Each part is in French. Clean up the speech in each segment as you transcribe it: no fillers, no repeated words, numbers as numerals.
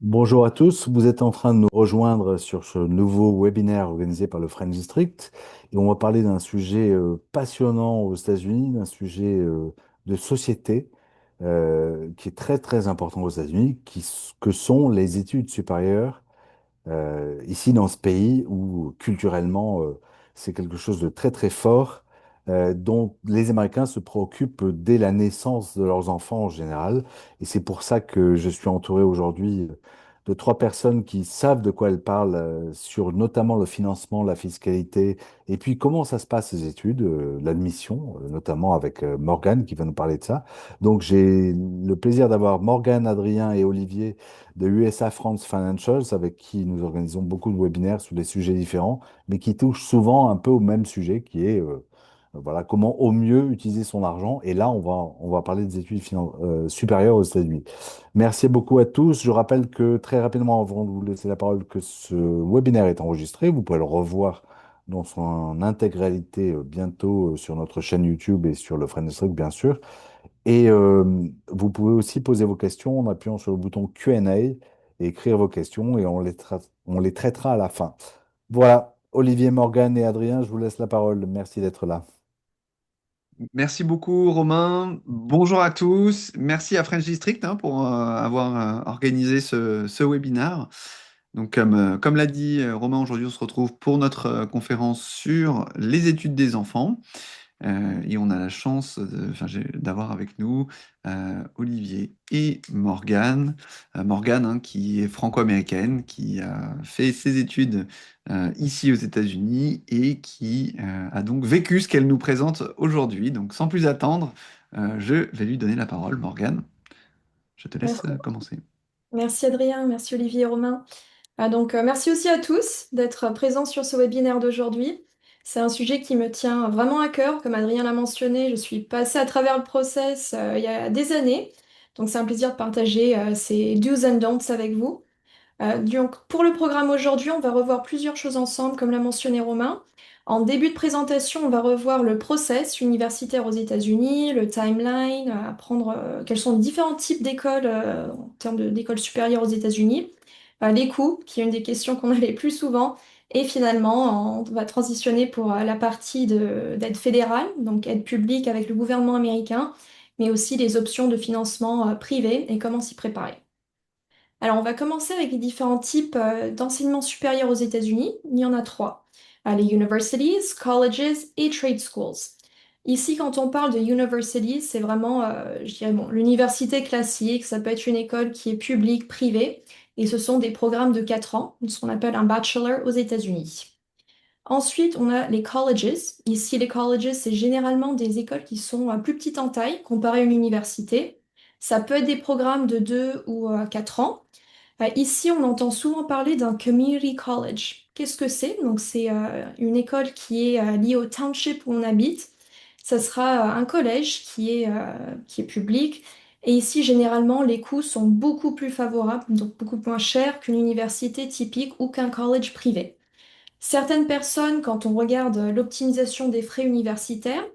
Bonjour à tous, vous êtes en train de nous rejoindre sur ce nouveau webinaire organisé par le French District et on va parler d'un sujet passionnant aux États-Unis, d'un sujet de société qui est très très important aux États-Unis, que sont les études supérieures ici dans ce pays où culturellement c'est quelque chose de très très fort dont les Américains se préoccupent dès la naissance de leurs enfants en général. Et c'est pour ça que je suis entouré aujourd'hui de trois personnes qui savent de quoi elles parlent sur notamment le financement, la fiscalité et puis comment ça se passe les études, l'admission, notamment avec Morgane qui va nous parler de ça. Donc j'ai le plaisir d'avoir Morgane, Adrien et Olivier de USA France Financials, avec qui nous organisons beaucoup de webinaires sur des sujets différents, mais qui touchent souvent un peu au même sujet, qui est voilà, comment au mieux utiliser son argent. Et là, on va parler des études supérieures aux États-Unis. Merci beaucoup à tous. Je rappelle que très rapidement, avant de vous laisser la parole, que ce webinaire est enregistré. Vous pouvez le revoir dans son intégralité bientôt sur notre chaîne YouTube et sur le Friendly bien sûr. Et vous pouvez aussi poser vos questions en appuyant sur le bouton Q&A et écrire vos questions et on les traitera à la fin. Voilà, Olivier, Morgan et Adrien, je vous laisse la parole. Merci d'être là. Merci beaucoup Romain. Bonjour à tous. Merci à French District pour avoir organisé ce webinaire. Donc comme l'a dit Romain, aujourd'hui on se retrouve pour notre conférence sur les études des enfants. Et on a la chance d'avoir avec nous Olivier et Morgane. Morgane, qui est franco-américaine, qui a fait ses études ici aux États-Unis et qui a donc vécu ce qu'elle nous présente aujourd'hui. Donc sans plus attendre, je vais lui donner la parole. Morgane, je te laisse Merci, commencer. merci Adrien, merci Olivier et Romain. Merci aussi à tous d'être présents sur ce webinaire d'aujourd'hui. C'est un sujet qui me tient vraiment à cœur. Comme Adrien l'a mentionné, je suis passée à travers le process il y a des années. Donc c'est un plaisir de partager ces do's and don'ts avec vous. Donc, pour le programme aujourd'hui, on va revoir plusieurs choses ensemble, comme l'a mentionné Romain. En début de présentation, on va revoir le process universitaire aux États-Unis, le timeline, apprendre quels sont les différents types d'écoles en termes d'écoles supérieures aux États-Unis, les coûts, qui est une des questions qu'on a les plus souvent, et finalement, on va transitionner pour la partie d'aide fédérale, donc aide publique avec le gouvernement américain, mais aussi les options de financement privé et comment s'y préparer. Alors, on va commencer avec les différents types d'enseignement supérieur aux États-Unis. Il y en a trois. Les universities, colleges et trade schools. Ici, quand on parle de universities, c'est vraiment, je dirais, bon, l'université classique. Ça peut être une école qui est publique, privée. Et ce sont des programmes de 4 ans, ce qu'on appelle un bachelor aux États-Unis. Ensuite, on a les colleges. Ici, les colleges, c'est généralement des écoles qui sont plus petites en taille comparées à une université. Ça peut être des programmes de 2 ou 4 ans. Ici, on entend souvent parler d'un community college. Qu'est-ce que c'est? Donc, c'est une école qui est liée au township où on habite. Ça sera un collège qui est public. Et ici, généralement, les coûts sont beaucoup plus favorables, donc beaucoup moins chers qu'une université typique ou qu'un collège privé. Certaines personnes, quand on regarde l'optimisation des frais universitaires,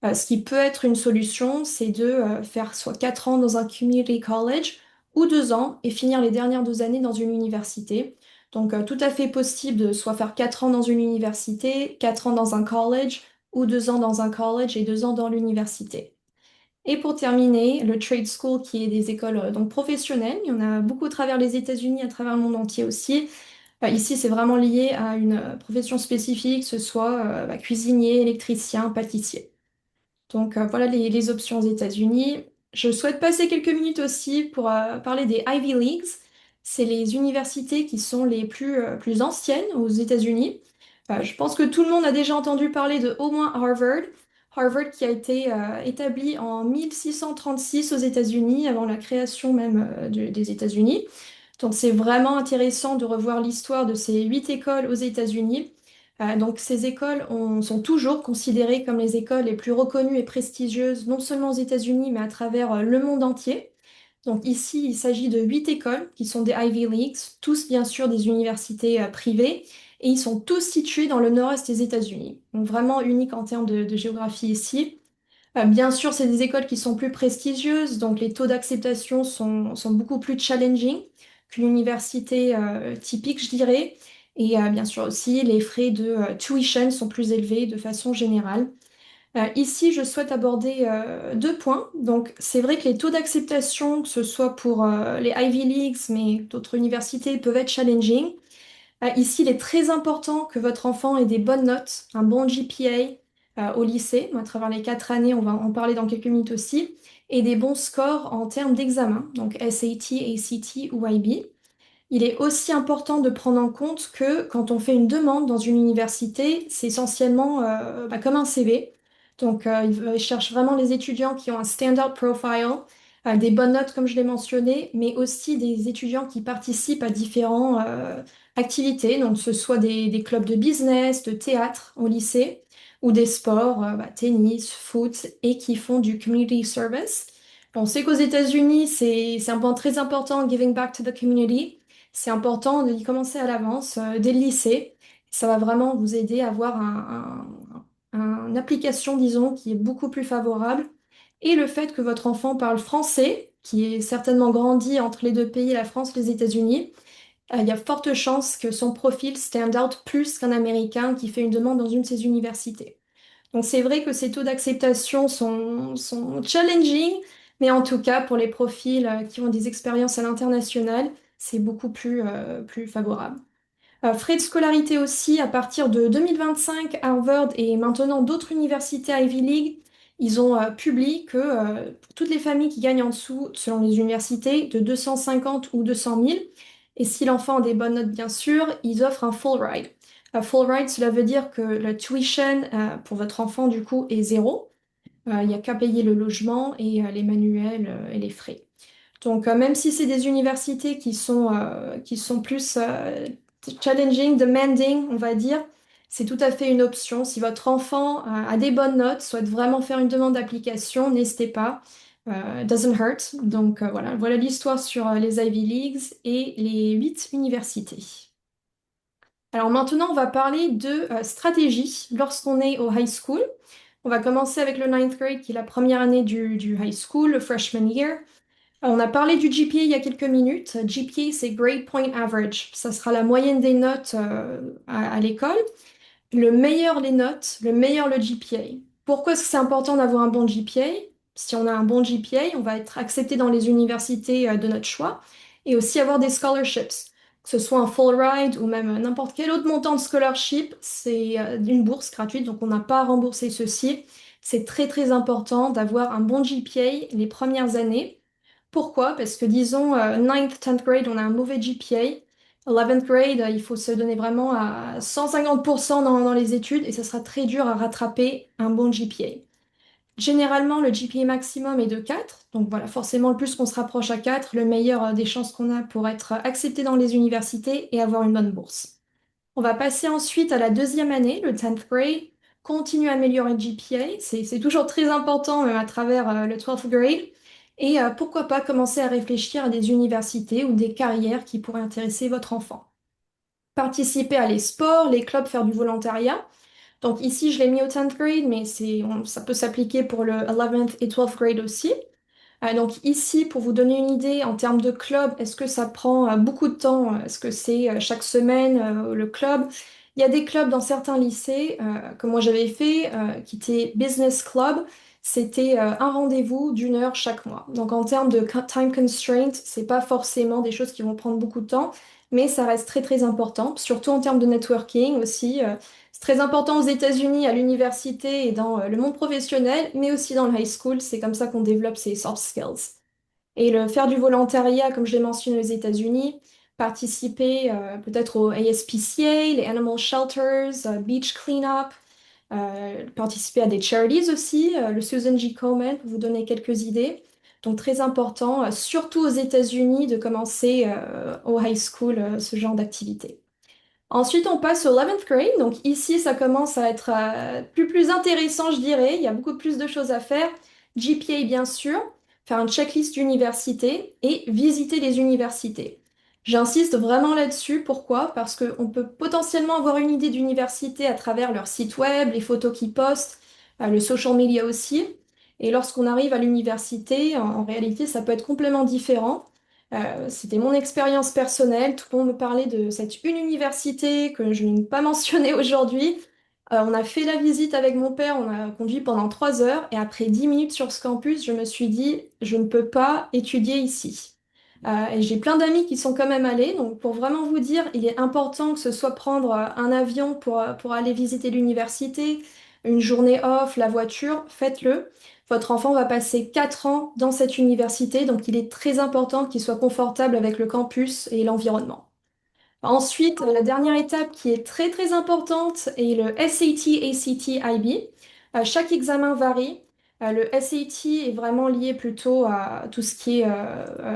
ce qui peut être une solution, c'est de faire soit 4 ans dans un community college ou 2 ans et finir les dernières 2 années dans une université. Donc, tout à fait possible de soit faire 4 ans dans une université, 4 ans dans un college ou 2 ans dans un college et 2 ans dans l'université. Et pour terminer, le trade school qui est des écoles donc professionnelles. Il y en a beaucoup à travers les États-Unis, à travers le monde entier aussi. Ici, c'est vraiment lié à une profession spécifique, que ce soit cuisinier, électricien, pâtissier. Donc voilà les options aux États-Unis. Je souhaite passer quelques minutes aussi pour parler des Ivy Leagues. C'est les universités qui sont les plus anciennes aux États-Unis. Je pense que tout le monde a déjà entendu parler de au moins Harvard. Harvard qui a été établi en 1636 aux États-Unis, avant la création même des États-Unis. Donc c'est vraiment intéressant de revoir l'histoire de ces 8 écoles aux États-Unis. Donc ces écoles sont toujours considérées comme les écoles les plus reconnues et prestigieuses, non seulement aux États-Unis, mais à travers le monde entier. Donc ici, il s'agit de 8 écoles qui sont des Ivy Leagues, tous bien sûr des universités privées, et ils sont tous situés dans le nord-est des États-Unis. Donc vraiment unique en termes de géographie ici. Bien sûr, c'est des écoles qui sont plus prestigieuses, donc les taux d'acceptation sont beaucoup plus challenging. qu'une université typique, je dirais. Et bien sûr aussi, les frais de tuition sont plus élevés de façon générale. Ici, je souhaite aborder deux points. Donc, c'est vrai que les taux d'acceptation, que ce soit pour les Ivy Leagues, mais d'autres universités, peuvent être challenging. Ici, il est très important que votre enfant ait des bonnes notes, un bon GPA au lycée. À travers les 4 années, on va en parler dans quelques minutes aussi, et des bons scores en termes d'examen, donc SAT, ACT ou IB. Il est aussi important de prendre en compte que quand on fait une demande dans une université, c'est essentiellement comme un CV. Donc, il cherche vraiment les étudiants qui ont un standard profile, des bonnes notes comme je l'ai mentionné, mais aussi des étudiants qui participent à différentes activités, donc que ce soit des clubs de business, de théâtre au lycée, ou des sports, tennis, foot, et qui font du community service. On sait qu'aux États-Unis, c'est un point très important, giving back to the community. C'est important d'y commencer à l'avance, dès le lycée. Ça va vraiment vous aider à avoir une application, disons, qui est beaucoup plus favorable. Et le fait que votre enfant parle français, qui est certainement grandi entre les deux pays, la France et les États-Unis, il y a forte chance que son profil stand out plus qu'un Américain qui fait une demande dans une de ces universités. Donc c'est vrai que ces taux d'acceptation sont challenging, mais en tout cas pour les profils qui ont des expériences à l'international, c'est beaucoup plus favorable. Frais de scolarité aussi, à partir de 2025, Harvard et maintenant d'autres universités Ivy League, ils ont publié que pour toutes les familles qui gagnent en dessous, selon les universités, de 250 ou 200 000, et si l'enfant a des bonnes notes bien sûr, ils offrent un full ride. Un full ride, cela veut dire que la tuition pour votre enfant du coup est zéro. Il n'y a qu'à payer le logement et les manuels et les frais. Donc, même si c'est des universités qui sont plus challenging, demanding, on va dire, c'est tout à fait une option. Si votre enfant a des bonnes notes, souhaite vraiment faire une demande d'application, n'hésitez pas. It doesn't hurt. Donc, voilà l'histoire sur les Ivy Leagues et les 8 universités. Alors maintenant, on va parler de stratégie lorsqu'on est au high school. On va commencer avec le ninth grade, qui est la première année du high school, le freshman year. On a parlé du GPA il y a quelques minutes. GPA, c'est Grade Point Average. Ça sera la moyenne des notes à l'école. Le meilleur les notes, le meilleur le GPA. Pourquoi est-ce que c'est important d'avoir un bon GPA? Si on a un bon GPA, on va être accepté dans les universités de notre choix et aussi avoir des scholarships. Que ce soit un full ride ou même n'importe quel autre montant de scholarship, c'est une bourse gratuite, donc on n'a pas à rembourser ceci. C'est très très important d'avoir un bon GPA les premières années. Pourquoi? Parce que disons, 9th, 10th grade, on a un mauvais GPA. 11th grade, il faut se donner vraiment à 150% dans les études et ça sera très dur à rattraper un bon GPA. Généralement, le GPA maximum est de 4. Donc voilà, forcément, le plus qu'on se rapproche à 4, le meilleur des chances qu'on a pour être accepté dans les universités et avoir une bonne bourse. On va passer ensuite à la deuxième année, le 10th grade. Continue à améliorer le GPA. C'est toujours très important, même à travers le 12th grade. Et pourquoi pas commencer à réfléchir à des universités ou des carrières qui pourraient intéresser votre enfant. Participer à les sports, les clubs, faire du volontariat. Donc ici, je l'ai mis au 10th grade, mais ça peut s'appliquer pour le 11th et 12th grade aussi. Donc ici, pour vous donner une idée en termes de club, est-ce que ça prend beaucoup de temps? Est-ce que c'est chaque semaine le club? Il y a des clubs dans certains lycées que moi j'avais fait, qui étaient business club. C'était un rendez-vous d'1 heure chaque mois. Donc en termes de time constraint, c'est pas forcément des choses qui vont prendre beaucoup de temps, mais ça reste très très important, surtout en termes de networking aussi. C'est très important aux États-Unis, à l'université et dans le monde professionnel, mais aussi dans le high school. C'est comme ça qu'on développe ses soft skills. Et faire du volontariat, comme je l'ai mentionné aux États-Unis, participer peut-être au ASPCA, les Animal Shelters, Beach Cleanup, participer à des charities aussi, le Susan G. Komen, pour vous donner quelques idées. Donc très important, surtout aux États-Unis, de commencer au high school ce genre d'activité. Ensuite, on passe au 11th grade. Donc ici, ça commence à être plus intéressant, je dirais. Il y a beaucoup plus de choses à faire. GPA, bien sûr, faire un checklist d'université et visiter les universités. J'insiste vraiment là-dessus. Pourquoi? Parce qu'on peut potentiellement avoir une idée d'université à travers leur site web, les photos qu'ils postent, le social media aussi. Et lorsqu'on arrive à l'université, en réalité, ça peut être complètement différent. C'était mon expérience personnelle. Tout le monde me parlait de cette une université que je n'ai pas mentionnée aujourd'hui. On a fait la visite avec mon père, on a conduit pendant 3 heures et après 10 minutes sur ce campus, je me suis dit, je ne peux pas étudier ici. Et j'ai plein d'amis qui sont quand même allés, donc pour vraiment vous dire, il est important que ce soit prendre un avion pour aller visiter l'université, une journée off, la voiture, faites-le. Votre enfant va passer 4 ans dans cette université, donc il est très important qu'il soit confortable avec le campus et l'environnement. Ensuite, la dernière étape qui est très très importante est le SAT, ACT, IB. Chaque examen varie. Le SAT est vraiment lié plutôt à tout ce qui est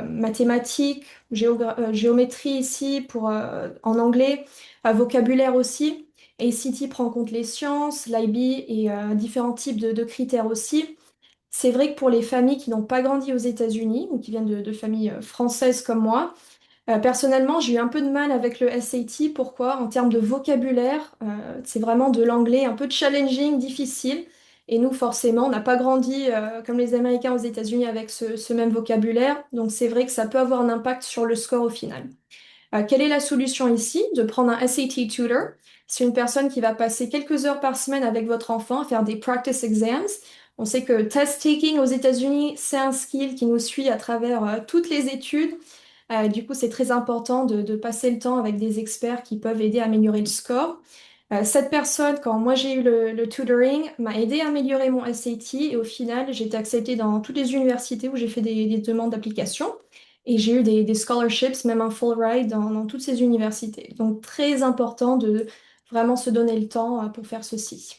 mathématiques, géométrie ici en anglais, vocabulaire aussi. ACT prend en compte les sciences, l'IB et différents types de critères aussi. C'est vrai que pour les familles qui n'ont pas grandi aux États-Unis ou qui viennent de familles françaises comme moi, personnellement, j'ai eu un peu de mal avec le SAT. Pourquoi? En termes de vocabulaire, c'est vraiment de l'anglais un peu challenging, difficile. Et nous, forcément, on n'a pas grandi comme les Américains aux États-Unis avec ce même vocabulaire. Donc, c'est vrai que ça peut avoir un impact sur le score au final. Quelle est la solution ici? De prendre un SAT tutor. C'est une personne qui va passer quelques heures par semaine avec votre enfant à faire des practice exams. On sait que test taking aux États-Unis, c'est un skill qui nous suit à travers toutes les études. Du coup, c'est très important de passer le temps avec des experts qui peuvent aider à améliorer le score. Cette personne, quand moi j'ai eu le tutoring, m'a aidé à améliorer mon SAT et au final, j'ai été acceptée dans toutes les universités où j'ai fait des demandes d'application et j'ai eu des scholarships, même un full ride dans toutes ces universités. Donc, très important de vraiment se donner le temps pour faire ceci.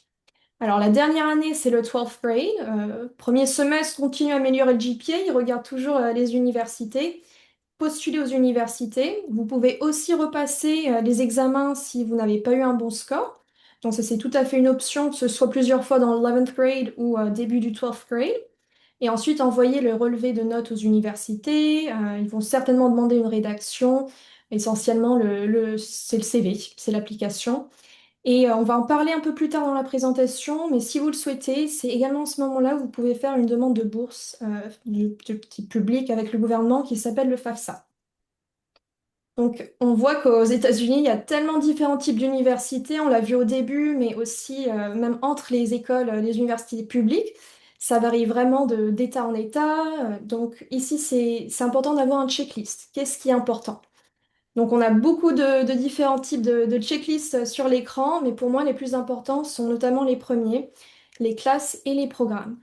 Alors, la dernière année, c'est le 12th grade. Premier semestre, continue à améliorer le GPA. Il regarde toujours les universités, postuler aux universités. Vous pouvez aussi repasser les examens si vous n'avez pas eu un bon score. Donc ça, c'est tout à fait une option, que ce soit plusieurs fois dans le 11th grade ou début du 12th grade. Et ensuite, envoyer le relevé de notes aux universités. Ils vont certainement demander une rédaction. Essentiellement, c'est le CV, c'est l'application. Et on va en parler un peu plus tard dans la présentation, mais si vous le souhaitez, c'est également à ce moment-là où vous pouvez faire une demande de bourse du type public avec le gouvernement qui s'appelle le FAFSA. Donc, on voit qu'aux États-Unis, il y a tellement différents types d'universités, on l'a vu au début, mais aussi même entre les écoles, les universités publiques, ça varie vraiment d'État en État. Donc, ici, c'est important d'avoir un checklist. Qu'est-ce qui est important? Donc, on a beaucoup de différents types de checklists sur l'écran, mais pour moi, les plus importants sont notamment les premiers, les classes et les programmes.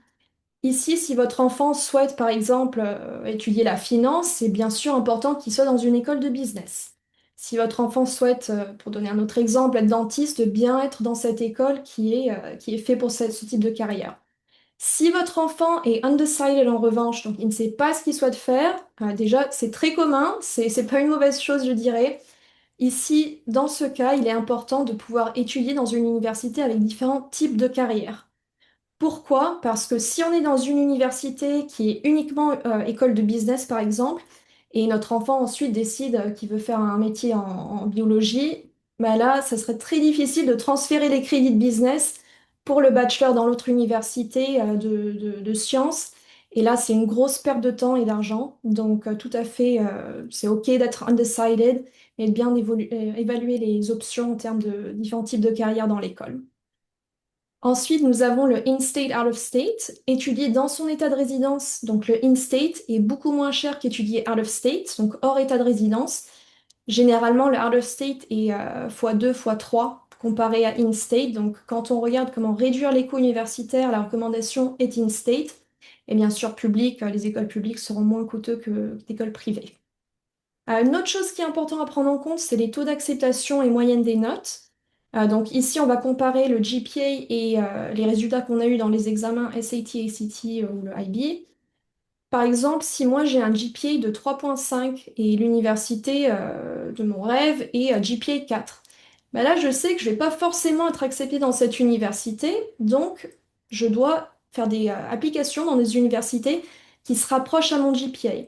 Ici, si votre enfant souhaite, par exemple, étudier la finance, c'est bien sûr important qu'il soit dans une école de business. Si votre enfant souhaite, pour donner un autre exemple, être dentiste, bien être dans cette école qui est fait pour ce type de carrière. Si votre enfant est undecided en revanche, donc il ne sait pas ce qu'il souhaite faire, déjà c'est très commun, c'est pas une mauvaise chose, je dirais. Ici, dans ce cas, il est important de pouvoir étudier dans une université avec différents types de carrières. Pourquoi? Parce que si on est dans une université qui est uniquement école de business, par exemple, et notre enfant ensuite décide qu'il veut faire un métier en biologie, bah là, ça serait très difficile de transférer les crédits de business pour le bachelor dans l'autre université de sciences. Et là, c'est une grosse perte de temps et d'argent. Donc, tout à fait, c'est OK d'être undecided et de bien évaluer les options en termes de différents types de carrières dans l'école. Ensuite, nous avons le in-state, out-of-state, étudié dans son état de résidence. Donc, le in-state est beaucoup moins cher qu'étudier out-of-state, donc hors état de résidence. Généralement, le out-of-state est x2, x3 comparé à in-state. Donc, quand on regarde comment réduire les coûts universitaires, la recommandation est in-state. Et bien sûr, public, les écoles publiques seront moins coûteux que l'école privée. Une autre chose qui est importante à prendre en compte, c'est les taux d'acceptation et moyenne des notes. Donc ici, on va comparer le GPA et les résultats qu'on a eus dans les examens SAT, ACT ou le IB. Par exemple, si moi j'ai un GPA de 3,5 et l'université de mon rêve est GPA 4, ben là je sais que je ne vais pas forcément être acceptée dans cette université, donc je dois faire des applications dans des universités qui se rapprochent à mon GPA.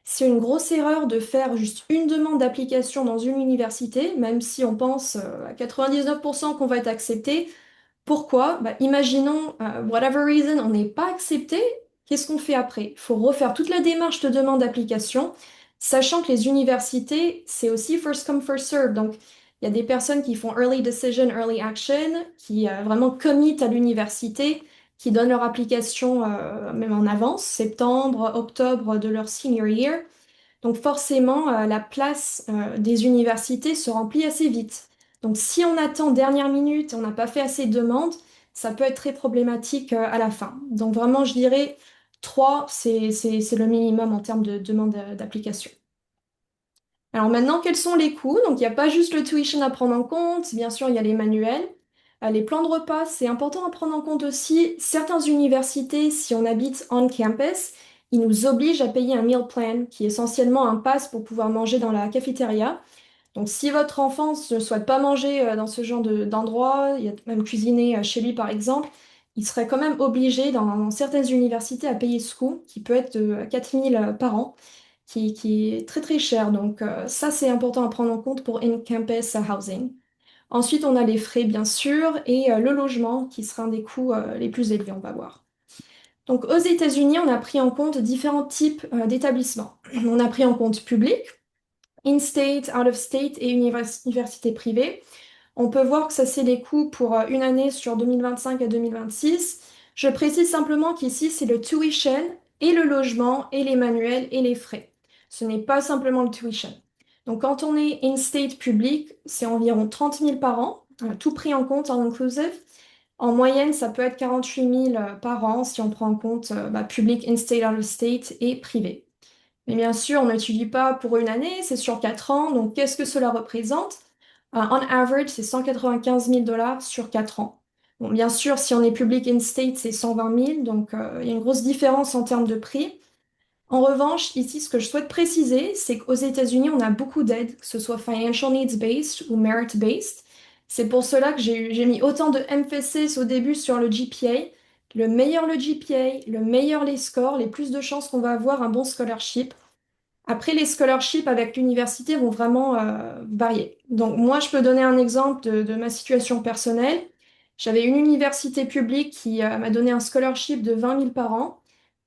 C'est une grosse erreur de faire juste une demande d'application dans une université, même si on pense à 99% qu'on va être accepté. Pourquoi? Bah, imaginons, whatever reason, on n'est pas accepté. Qu'est-ce qu'on fait après? Il faut refaire toute la démarche de demande d'application. sachant que les universités, c'est aussi first come, first serve. Donc, il y a des personnes qui font early decision, early action, qui vraiment commit à l'université, qui donnent leur application même en avance, septembre, octobre de leur senior year. Donc forcément, la place des universités se remplit assez vite. Donc si on attend dernière minute, on n'a pas fait assez de demandes, ça peut être très problématique à la fin. Donc vraiment, je dirais 3, c'est le minimum en termes de demande d'application. Alors maintenant, quels sont les coûts? Donc il n'y a pas juste le tuition à prendre en compte, bien sûr, il y a les manuels. Les plans de repas, c'est important à prendre en compte aussi. Certaines universités, si on habite on campus, ils nous obligent à payer un meal plan, qui est essentiellement un pass pour pouvoir manger dans la cafétéria. Donc si votre enfant ne souhaite pas manger dans ce genre d'endroit, il y a même cuisiner chez lui par exemple, il serait quand même obligé dans certaines universités à payer ce coût, qui peut être de 4 000 par an qui est très très cher. Donc ça, c'est important à prendre en compte pour in-campus housing. Ensuite, on a les frais, bien sûr, et le logement, qui sera un des coûts les plus élevés, on va voir. Donc aux États-Unis, on a pris en compte différents types d'établissements. On a pris en compte public, in-state, out-of-state et université privée. On peut voir que ça, c'est les coûts pour une année sur 2025 à 2026. Je précise simplement qu'ici, c'est le tuition et le logement et les manuels et les frais. Ce n'est pas simplement le tuition. Donc, quand on est in-state public, c'est environ 30 000 par an, tout pris en compte en inclusive. En moyenne, ça peut être 48 000 par an si on prend en compte public, in-state, out-of-state et privé. Mais bien sûr, on n'étudie pas pour une année, c'est sur 4 ans. Donc, qu'est-ce que cela représente? On average, c'est 195 000 dollars sur 4 ans. Bon, bien sûr, si on est public in-state, c'est 120 000. Donc, il y a une grosse différence en termes de prix. En revanche, ici, ce que je souhaite préciser, c'est qu'aux États-Unis, on a beaucoup d'aides, que ce soit financial needs-based ou merit-based. C'est pour cela que j'ai mis autant de emphasis au début sur le GPA. Le meilleur le GPA, le meilleur les scores, les plus de chances qu'on va avoir un bon scholarship. Après, les scholarships avec l'université vont vraiment varier. Donc, moi, je peux donner un exemple de ma situation personnelle. J'avais une université publique qui m'a donné un scholarship de 20 000 par an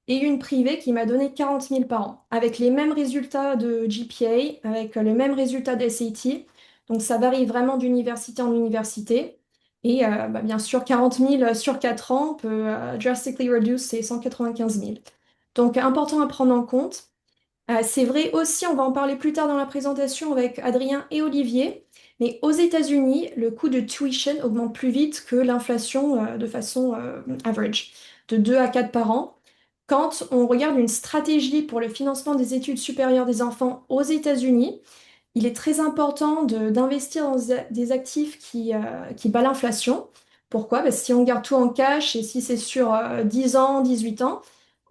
et une privée qui m'a donné 40 000 par an, avec les mêmes résultats de GPA, avec le même résultat de SAT. Donc, ça varie vraiment d'université en université. Et bien sûr, 40 000 sur 4 ans peut drastically reduce ces 195 000. Donc, important à prendre en compte. C'est vrai aussi, on va en parler plus tard dans la présentation avec Adrien et Olivier, mais aux États-Unis, le coût de tuition augmente plus vite que l'inflation de façon average, de 2 à 4 par an. Quand on regarde une stratégie pour le financement des études supérieures des enfants aux États-Unis, il est très important d'investir dans des actifs qui battent l'inflation. Pourquoi? Parce que si on garde tout en cash et si c'est sur 10 ans, 18 ans,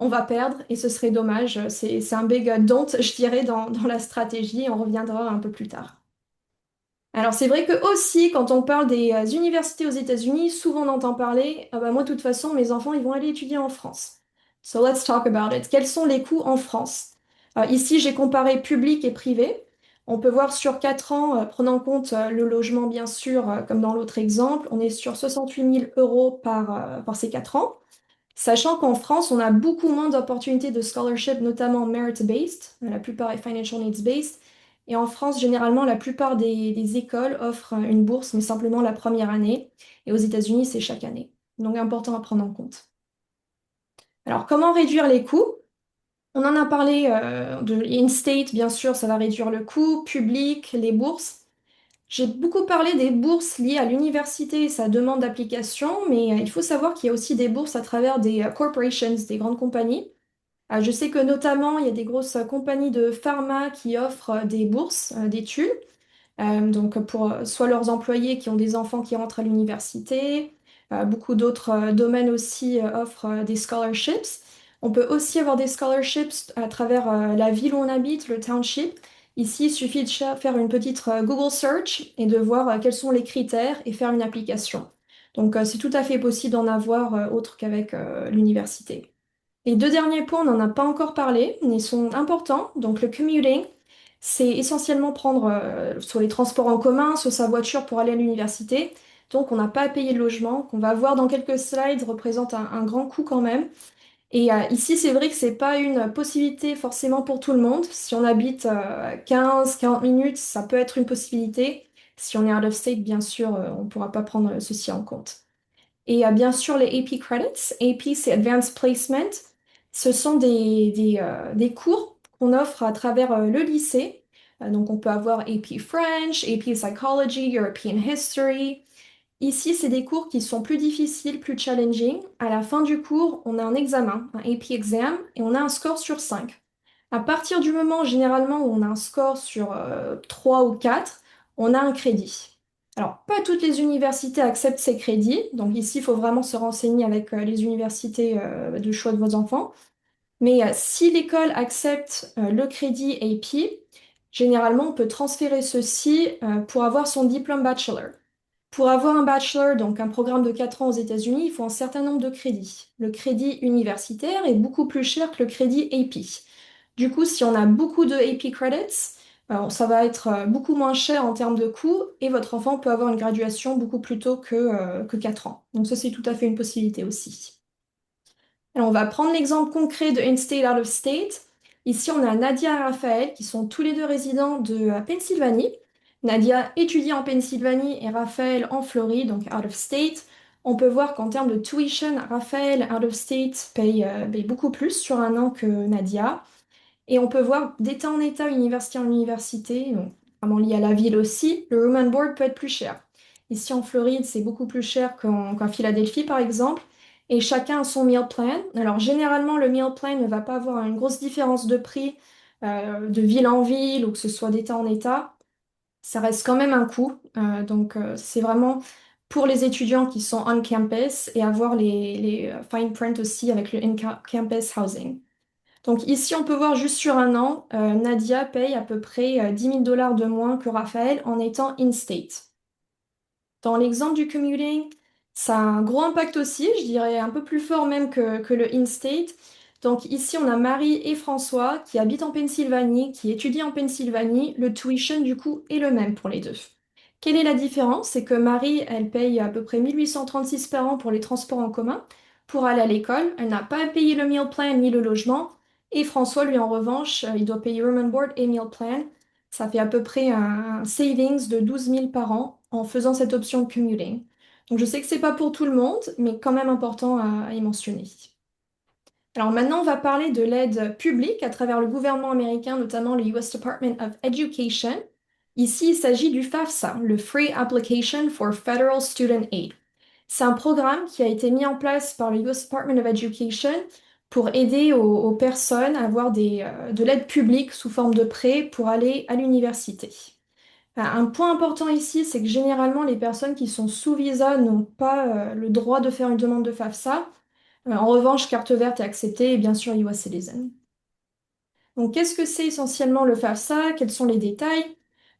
on va perdre et ce serait dommage. C'est un big don't, je dirais, dans la stratégie. On reviendra un peu plus tard. Alors c'est vrai que aussi, quand on parle des universités aux États-Unis, souvent on entend parler, ah bah moi de toute façon, mes enfants, ils vont aller étudier en France. So let's talk about it. Quels sont les coûts en France? Ici, j'ai comparé public et privé. On peut voir sur 4 ans, prenant en compte le logement, bien sûr, comme dans l'autre exemple, on est sur 68 000 euros par ces 4 ans. Sachant qu'en France, on a beaucoup moins d'opportunités de scholarship, notamment merit-based, la plupart est financial needs-based. Et en France, généralement, la plupart des écoles offrent une bourse, mais simplement la première année. Et aux États-Unis, c'est chaque année. Donc, important à prendre en compte. Alors, comment réduire les coûts? On en a parlé de in-state, bien sûr, ça va réduire le coût, public, les bourses. J'ai beaucoup parlé des bourses liées à l'université et sa demande d'application, mais il faut savoir qu'il y a aussi des bourses à travers des corporations, des grandes compagnies. Je sais que notamment, il y a des grosses compagnies de pharma qui offrent des bourses d'études, donc pour soit leurs employés qui ont des enfants qui rentrent à l'université, beaucoup d'autres domaines aussi offrent des scholarships. On peut aussi avoir des scholarships à travers la ville où on habite, le township. Ici, il suffit de faire une petite Google search et de voir quels sont les critères et faire une application. Donc, c'est tout à fait possible d'en avoir autre qu'avec l'université. Les deux derniers points, on n'en a pas encore parlé, mais ils sont importants. Donc, le commuting, c'est essentiellement prendre soit les transports en commun, soit sa voiture pour aller à l'université. Donc, on n'a pas à payer le logement, qu'on va voir dans quelques slides, représente un grand coût quand même. Et ici, c'est vrai que c'est pas une possibilité forcément pour tout le monde. Si on habite 15-40 minutes, ça peut être une possibilité. Si on est out of state, bien sûr, on ne pourra pas prendre ceci en compte. Et bien sûr, les AP Credits. AP, c'est Advanced Placement. Ce sont des cours qu'on offre à travers le lycée. Donc, on peut avoir AP French, AP Psychology, European History. Ici, c'est des cours qui sont plus difficiles, plus challenging. À la fin du cours, on a un examen, un AP exam, et on a un score sur 5. À partir du moment, généralement, où on a un score sur 3 ou 4, on a un crédit. Alors, pas toutes les universités acceptent ces crédits, donc ici, il faut vraiment se renseigner avec les universités de choix de vos enfants. Mais si l'école accepte le crédit AP, généralement, on peut transférer ceci pour avoir son diplôme bachelor. Pour avoir un bachelor, donc un programme de 4 ans aux États-Unis, il faut un certain nombre de crédits. Le crédit universitaire est beaucoup plus cher que le crédit AP. Du coup, si on a beaucoup de AP credits, ça va être beaucoup moins cher en termes de coûts et votre enfant peut avoir une graduation beaucoup plus tôt que 4 ans. Donc ça, c'est tout à fait une possibilité aussi. Alors, on va prendre l'exemple concret de In-State, Out-of-State. Ici, on a Nadia et Raphaël qui sont tous les deux résidents de Pennsylvanie. Nadia étudie en Pennsylvanie et Raphaël en Floride, donc out of state. On peut voir qu'en termes de tuition, Raphaël out of state paye beaucoup plus sur un an que Nadia. Et on peut voir d'État en État, université en université, donc vraiment lié à la ville aussi, le room and board peut être plus cher. Ici en Floride, c'est beaucoup plus cher qu'en Philadelphie par exemple. Et chacun a son meal plan. Alors généralement, le meal plan ne va pas avoir une grosse différence de prix de ville en ville ou que ce soit d'État en État. Ça reste quand même un coût. Donc c'est vraiment pour les étudiants qui sont on campus et avoir les fine print aussi avec le in-campus housing. Donc ici, on peut voir juste sur un an, Nadia paye à peu près 10 000 dollars de moins que Raphaël en étant in-state. Dans l'exemple du commuting, ça a un gros impact aussi, je dirais un peu plus fort même que le in-state. Donc ici, on a Marie et François qui habitent en Pennsylvanie, qui étudient en Pennsylvanie. Le tuition, du coup, est le même pour les deux. Quelle est la différence? C'est que Marie, elle paye à peu près 1836 par an pour les transports en commun pour aller à l'école. Elle n'a pas à payer le meal plan ni le logement. Et François, lui, en revanche, il doit payer room and board et meal plan. Ça fait à peu près un savings de 12 000 par an en faisant cette option commuting. Donc je sais que c'est pas pour tout le monde, mais quand même important à y mentionner. Alors maintenant, on va parler de l'aide publique à travers le gouvernement américain, notamment le US Department of Education. Ici, il s'agit du FAFSA, le Free Application for Federal Student Aid. C'est un programme qui a été mis en place par le US Department of Education pour aider aux personnes à avoir de l'aide publique sous forme de prêt pour aller à l'université. Un point important ici, c'est que généralement, les personnes qui sont sous visa n'ont pas le droit de faire une demande de FAFSA. En revanche, carte verte est acceptée et bien sûr US Citizen. Donc, qu'est-ce que c'est essentiellement le FAFSA? Quels sont les détails?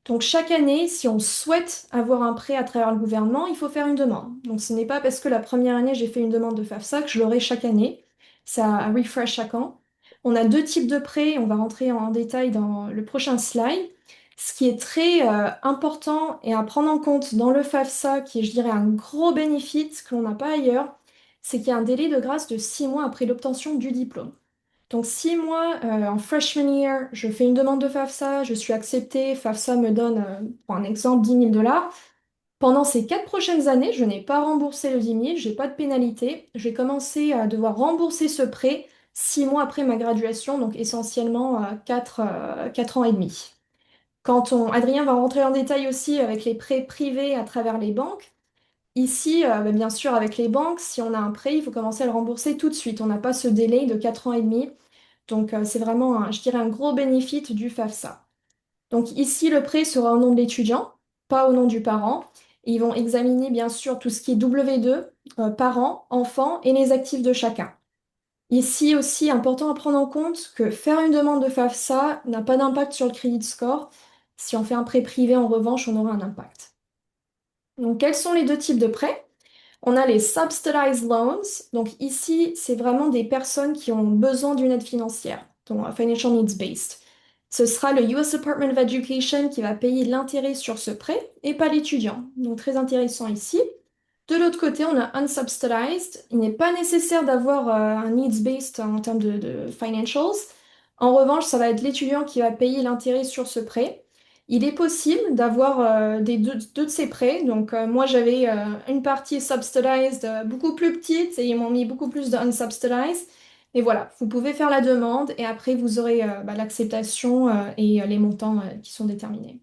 Donc, chaque année, si on souhaite avoir un prêt à travers le gouvernement, il faut faire une demande. Donc, ce n'est pas parce que la première année, j'ai fait une demande de FAFSA que je l'aurai chaque année. Ça refresh chaque an. On a deux types de prêts, on va rentrer en détail dans le prochain slide. Ce qui est très important et à prendre en compte dans le FAFSA, qui est, je dirais, un gros bénéfice que l'on n'a pas ailleurs, c'est qu'il y a un délai de grâce de 6 mois après l'obtention du diplôme. Donc 6 mois en freshman year, je fais une demande de FAFSA, je suis acceptée, FAFSA me donne, pour un exemple, 10 000 dollars. Pendant ces 4 prochaines années, je n'ai pas remboursé le 10 000, je n'ai pas de pénalité. Je vais commencer à devoir rembourser ce prêt 6 mois après ma graduation, donc essentiellement 4 ans et demi. Adrien va rentrer en détail aussi avec les prêts privés à travers les banques. Ici, bien sûr, avec les banques, si on a un prêt, il faut commencer à le rembourser tout de suite. On n'a pas ce délai de 4 ans et demi. Donc, c'est vraiment, je dirais, un gros bénéfice du FAFSA. Donc, ici, le prêt sera au nom de l'étudiant, pas au nom du parent. Et ils vont examiner, bien sûr, tout ce qui est W2, parents, enfants et les actifs de chacun. Ici aussi, important à prendre en compte que faire une demande de FAFSA n'a pas d'impact sur le credit score. Si on fait un prêt privé, en revanche, on aura un impact. Donc, quels sont les deux types de prêts? On a les subsidized loans. Donc ici, c'est vraiment des personnes qui ont besoin d'une aide financière, donc financial needs based. Ce sera le US Department of Education qui va payer l'intérêt sur ce prêt et pas l'étudiant. Donc très intéressant ici. De l'autre côté, on a unsubsidized. Il n'est pas nécessaire d'avoir un needs-based en termes de financials. En revanche, ça va être l'étudiant qui va payer l'intérêt sur ce prêt. Il est possible d'avoir deux de ces prêts. Donc, moi, j'avais une partie subsidized beaucoup plus petite et ils m'ont mis beaucoup plus de unsubsidized. Et voilà, vous pouvez faire la demande et après, vous aurez l'acceptation et les montants qui sont déterminés.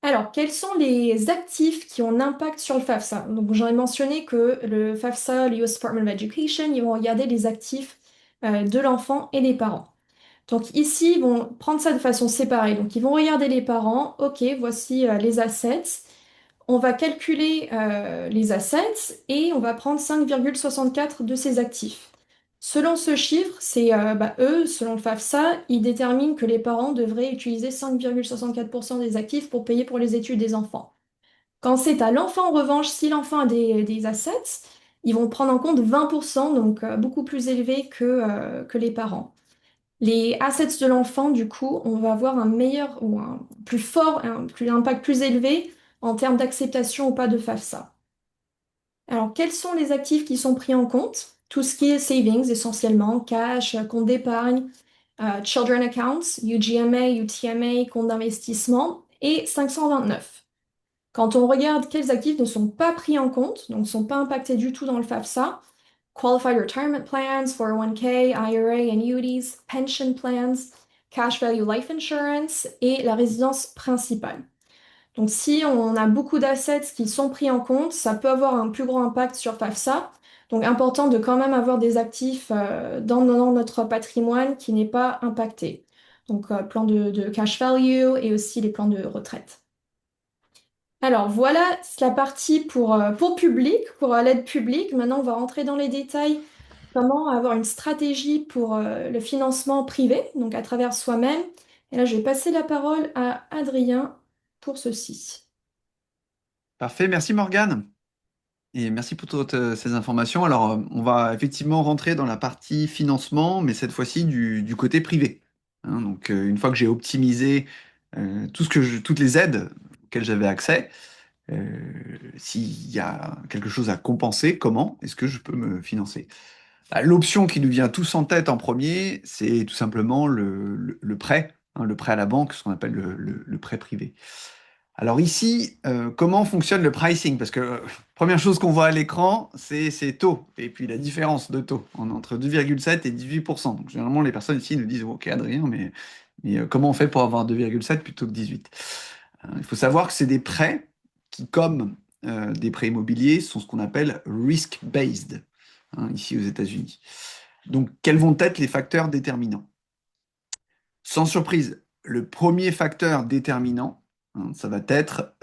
Alors, quels sont les actifs qui ont un impact sur le FAFSA? Donc, j'en ai mentionné que le FAFSA, le US Department of Education, ils vont regarder les actifs de l'enfant et des parents. Donc ici, ils vont prendre ça de façon séparée. Donc ils vont regarder les parents. Ok, voici les assets. On va calculer les assets et on va prendre 5,64 de ces actifs. Selon ce chiffre, c'est eux, selon le FAFSA, ils déterminent que les parents devraient utiliser 5,64% des actifs pour payer pour les études des enfants. Quand c'est à l'enfant, en revanche, si l'enfant a des assets, ils vont prendre en compte 20%, donc beaucoup plus élevé que les parents. Les assets de l'enfant, du coup, on va avoir un meilleur ou un plus fort, impact plus élevé en termes d'acceptation ou pas de FAFSA. Alors, quels sont les actifs qui sont pris en compte? Tout ce qui est savings, essentiellement, cash, compte d'épargne, children accounts, UGMA, UTMA, compte d'investissement, et 529. Quand on regarde quels actifs ne sont pas pris en compte, donc ne sont pas impactés du tout dans le FAFSA, Qualified Retirement Plans, 401k, IRA, annuities, pension plans, cash value life insurance et la résidence principale. Donc si on a beaucoup d'assets qui sont pris en compte, ça peut avoir un plus gros impact sur FAFSA. Donc important de quand même avoir des actifs dans notre patrimoine qui n'est pas impacté. Donc plan de cash value et aussi les plans de retraite. Alors voilà, c'est la partie pour public, pour l'aide publique. Maintenant, on va rentrer dans les détails. Comment avoir une stratégie pour le financement privé, donc à travers soi-même. Et là, je vais passer la parole à Adrien pour ceci. Parfait, merci Morgane. Et merci pour toutes ces informations. Alors, on va effectivement rentrer dans la partie financement, mais cette fois-ci du côté privé. Hein, donc, une fois que j'ai optimisé toutes les aides auxquelles j'avais accès, s'il y a quelque chose à compenser, comment est-ce que je peux me financer? Bah, l'option qui nous vient tous en tête en premier, c'est tout simplement le prêt, hein, le prêt à la banque, ce qu'on appelle le prêt privé. Alors ici, comment fonctionne le pricing? Parce que première chose qu'on voit à l'écran, c'est ces taux, et puis la différence de taux entre 2,7 et 18%. Donc généralement, les personnes ici nous disent, ok Adrien, mais comment on fait pour avoir 2,7 plutôt que 18? Il faut savoir que c'est des prêts qui, comme des prêts immobiliers, sont ce qu'on appelle risk-based, hein, ici aux États-Unis. Donc quels vont être les facteurs déterminants? Sans surprise, le premier facteur déterminant, hein, ça va être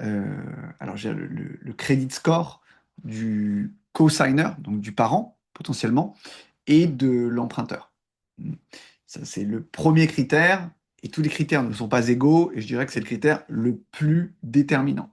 alors j'ai le credit score du co-signer, donc du parent potentiellement, et de l'emprunteur. Ça, c'est le premier critère, et tous les critères ne sont pas égaux, et je dirais que c'est le critère le plus déterminant.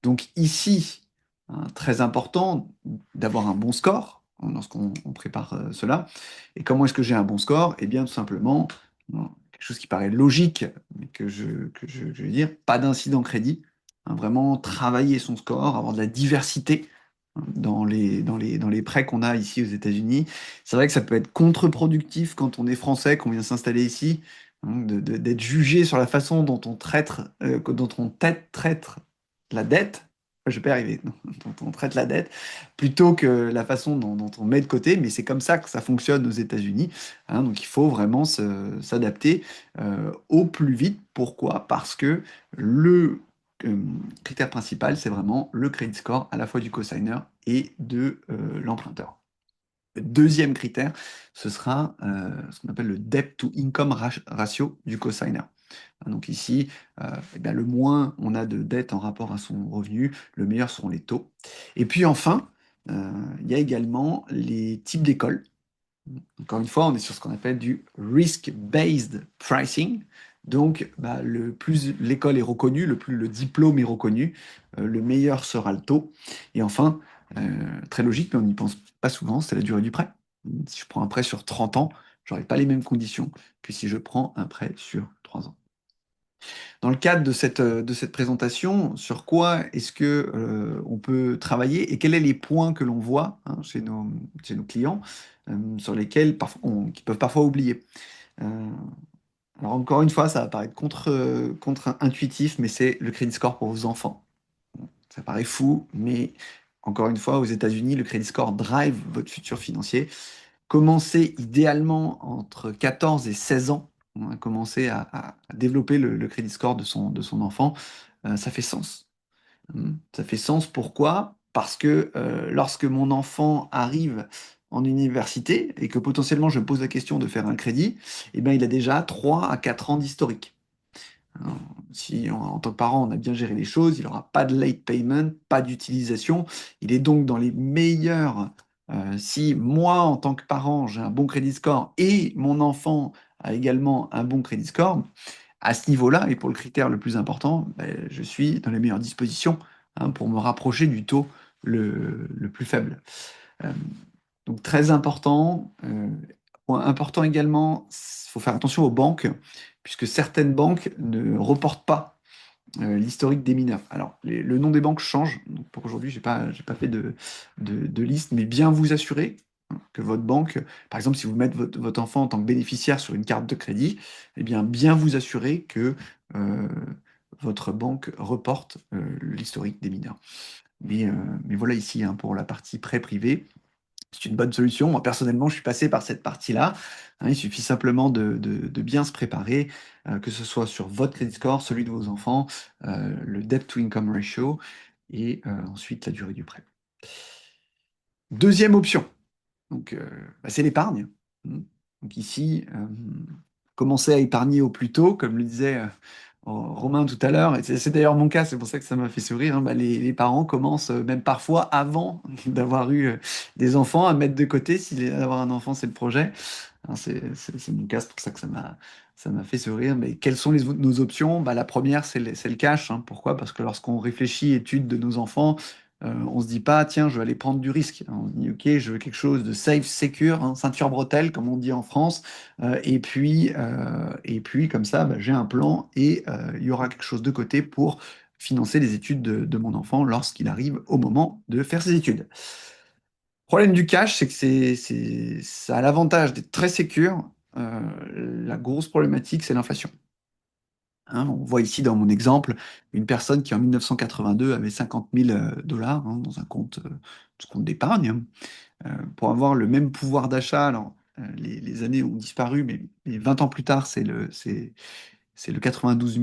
Donc ici, hein, très important d'avoir un bon score hein, lorsqu'on prépare cela. Et comment est-ce que j'ai un bon score? Eh bien, tout simplement, quelque chose qui paraît logique, mais je vais dire, pas d'incident crédit. Hein, vraiment travailler son score, avoir de la diversité hein, dans les prêts qu'on a ici aux États-Unis. C'est vrai que ça peut être contre-productif quand on est français, qu'on vient s'installer ici, hein, d'être jugé sur la façon dont on traite la dette, je vais pas y arriver, dont on traite la dette, plutôt que la façon dont on met de côté, mais c'est comme ça que ça fonctionne aux États-Unis. Hein, donc il faut vraiment s'adapter au plus vite. Pourquoi? Parce que le critère principal, c'est vraiment le credit score à la fois du cosigner et de l'emprunteur. Le deuxième critère, ce sera ce qu'on appelle le debt to income ratio du cosigner. Donc ici, eh bien, le moins on a de dette en rapport à son revenu, le meilleur seront les taux. Et puis enfin, il y a également les types d'écoles. Encore une fois, on est sur ce qu'on appelle du risk-based pricing. Donc, bah, le plus l'école est reconnue, le plus le diplôme est reconnu, le meilleur sera le taux. Et enfin, très logique, mais on n'y pense pas souvent, c'est la durée du prêt. Si je prends un prêt sur 30 ans, je n'aurai pas les mêmes conditions que si je prends un prêt sur 3 ans. Dans le cadre de cette présentation, sur quoi est-ce que on peut travailler et quels sont les points que l'on voit hein, chez nos clients sur lesquels qui peuvent parfois oublier. Euh, alors encore une fois, ça va paraître contre-intuitif, mais c'est le crédit score pour vos enfants. Ça paraît fou, mais encore une fois, aux États-Unis, le crédit score drive votre futur financier. Commencez idéalement entre 14 et 16 ans, hein, commencer à développer le crédit score de son enfant, ça fait sens. Ça fait sens pourquoi? Parce que lorsque mon enfant arrive en université et que potentiellement je me pose la question de faire un crédit, eh ben, il a déjà 3 à 4 ans d'historique. Alors, si en tant que parent on a bien géré les choses, il n'aura pas de late payment, pas d'utilisation. Il est donc dans les meilleurs. Si moi, en tant que parent, j'ai un bon crédit score et mon enfant a également un bon crédit score, à ce niveau-là, et pour le critère le plus important, ben, je suis dans les meilleures dispositions hein, pour me rapprocher du taux le plus faible. Euh, donc très important. Point important également, il faut faire attention aux banques, puisque certaines banques ne reportent pas l'historique des mineurs. Alors, le nom des banques change. Donc, pour aujourd'hui, j'ai pas fait de liste, mais bien vous assurer hein, que votre banque, par exemple, si vous mettez votre enfant en tant que bénéficiaire sur une carte de crédit, eh bien vous assurer que euh, votre banque reporte l'historique des mineurs. Mais, euh, mais voilà ici hein, pour la partie prêt privé. C'est une bonne solution. Moi, personnellement, je suis passé par cette partie-là. Hein, il suffit simplement de bien se préparer, que ce soit sur votre credit score, celui de vos enfants, le debt to income ratio et ensuite la durée du prêt. Deuxième option, donc, bah, c'est l'épargne. Donc ici, commencer à épargner au plus tôt, comme le disait Romain tout à l'heure, et c'est d'ailleurs mon cas, c'est pour ça que ça m'a fait sourire. Hein, bah, les parents commencent même parfois avant d'avoir eu des enfants à mettre de côté. Si avoir un enfant, c'est le projet. Hein, c'est mon cas, c'est pour ça que ça m'a fait sourire. Mais quelles sont nos options? Bah, la première, c'est le cash. Hein. Pourquoi? Parce que lorsqu'on réfléchit études de nos enfants, on se dit pas, tiens, je vais aller prendre du risque. On se dit, ok, je veux quelque chose de safe, secure, hein, ceinture bretelle, comme on dit en France. Et puis comme ça, bah, j'ai un plan et il y aura quelque chose de côté pour financer les études de mon enfant lorsqu'il arrive au moment de faire ses études. Le problème du cash, c'est que ça a l'avantage d'être très sécure. La grosse problématique, c'est l'inflation. Hein, on voit ici dans mon exemple une personne qui en 1982 avait 50 000 dollars hein, dans un compte d'épargne. Hein. Pour avoir le même pouvoir d'achat, alors les années ont disparu, mais 20 ans plus tard, c'est le 92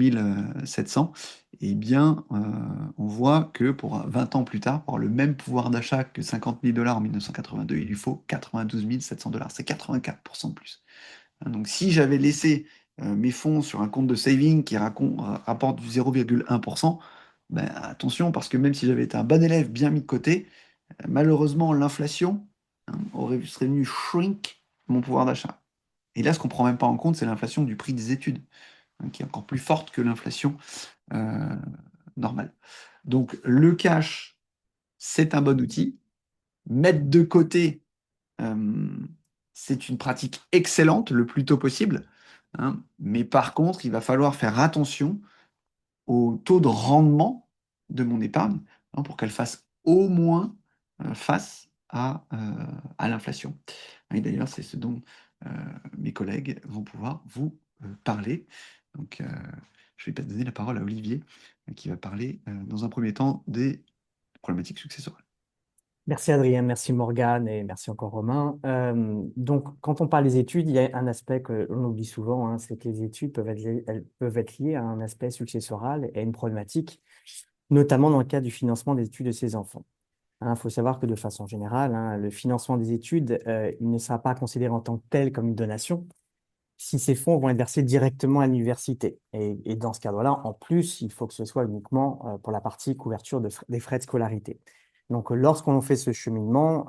700. Eh bien, on voit que pour 20 ans plus tard, pour avoir le même pouvoir d'achat que 50 000 dollars en 1982, il lui faut 92 700 dollars. C'est 84% de plus. Hein, donc, si j'avais laissé mes fonds sur un compte de saving qui rapporte du 0,1%, ben, attention, parce que même si j'avais été un bon élève bien mis de côté, malheureusement, l'inflation hein, serait venue shrink mon pouvoir d'achat. Et là, ce qu'on ne prend même pas en compte, c'est l'inflation du prix des études, hein, qui est encore plus forte que l'inflation euh, normale. Donc, le cash, c'est un bon outil. Mettre de côté, euh, c'est une pratique excellente le plus tôt possible. Hein. Mais par contre, il va falloir faire attention au taux de rendement de mon épargne hein, pour qu'elle fasse au moins face à l'inflation. Et d'ailleurs, c'est ce dont euh, mes collègues vont pouvoir vous parler. Donc, je vais peut-être donner la parole à Olivier, qui va parler dans un premier temps des problématiques successorales. Merci Adrien, merci Morgane et merci encore Romain. Donc, quand on parle des études, il y a un aspect que l'on oublie souvent, hein, c'est que les études elles peuvent être liées à un aspect successoral et à une problématique, notamment dans le cadre du financement des études de ses enfants. Il faut savoir que de façon générale, hein, le financement des études, il ne sera pas considéré en tant que tel comme une donation si ces fonds vont être versés directement à l'université. Et dans ce cadre-là, en plus, il faut que ce soit uniquement pour la partie couverture des frais de scolarité. Donc, lorsqu'on fait ce cheminement,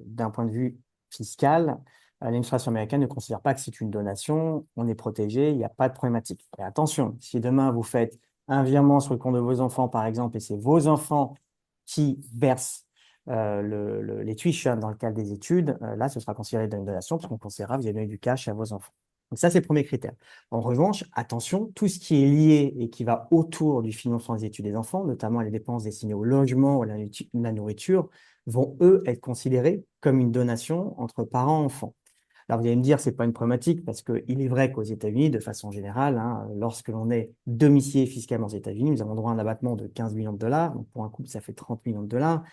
d'un point de vue fiscal, l'administration américaine ne considère pas que c'est une donation, on est protégé, il n'y a pas de problématique. Et attention, si demain vous faites un virement sur le compte de vos enfants, par exemple, et c'est vos enfants qui versent les tuitions dans le cadre des études, là, ce sera considéré une donation parce qu'on considérera que vous avez donné du cash à vos enfants. Donc ça, c'est le premier critère. En revanche, attention, tout ce qui est lié et qui va autour du financement des études des enfants, notamment les dépenses destinées au logement ou à la nourriture, vont, eux, être considérés comme une donation entre parents-enfants. Alors, vous allez me dire, ce n'est pas une problématique parce qu'il est vrai qu'aux États-Unis, de façon générale, hein, lorsque l'on est domicilié fiscalement aux États-Unis, nous avons droit à un abattement de 15 millions de dollars. Donc, pour un couple, ça fait 30 millions de dollars.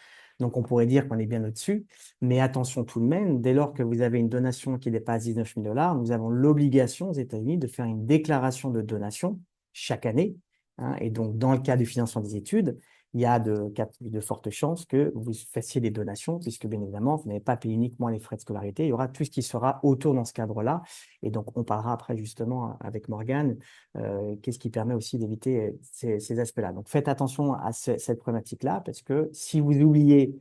Donc, on pourrait dire qu'on est bien au-dessus. Mais attention tout de même, dès lors que vous avez une donation qui dépasse 19 000 dollars, nous avons l'obligation aux États-Unis de faire une déclaration de donation chaque année. Hein. Et donc, dans le cas du financement des études, il y a de fortes chances que vous fassiez des donations, puisque bien évidemment, vous n'avez pas payé uniquement les frais de scolarité, il y aura tout ce qui sera autour dans ce cadre-là. Et donc, on parlera après justement avec Morgane, qu'est-ce qui permet aussi d'éviter ces aspects-là. Donc, faites attention à cette problématique-là, parce que si vous oubliez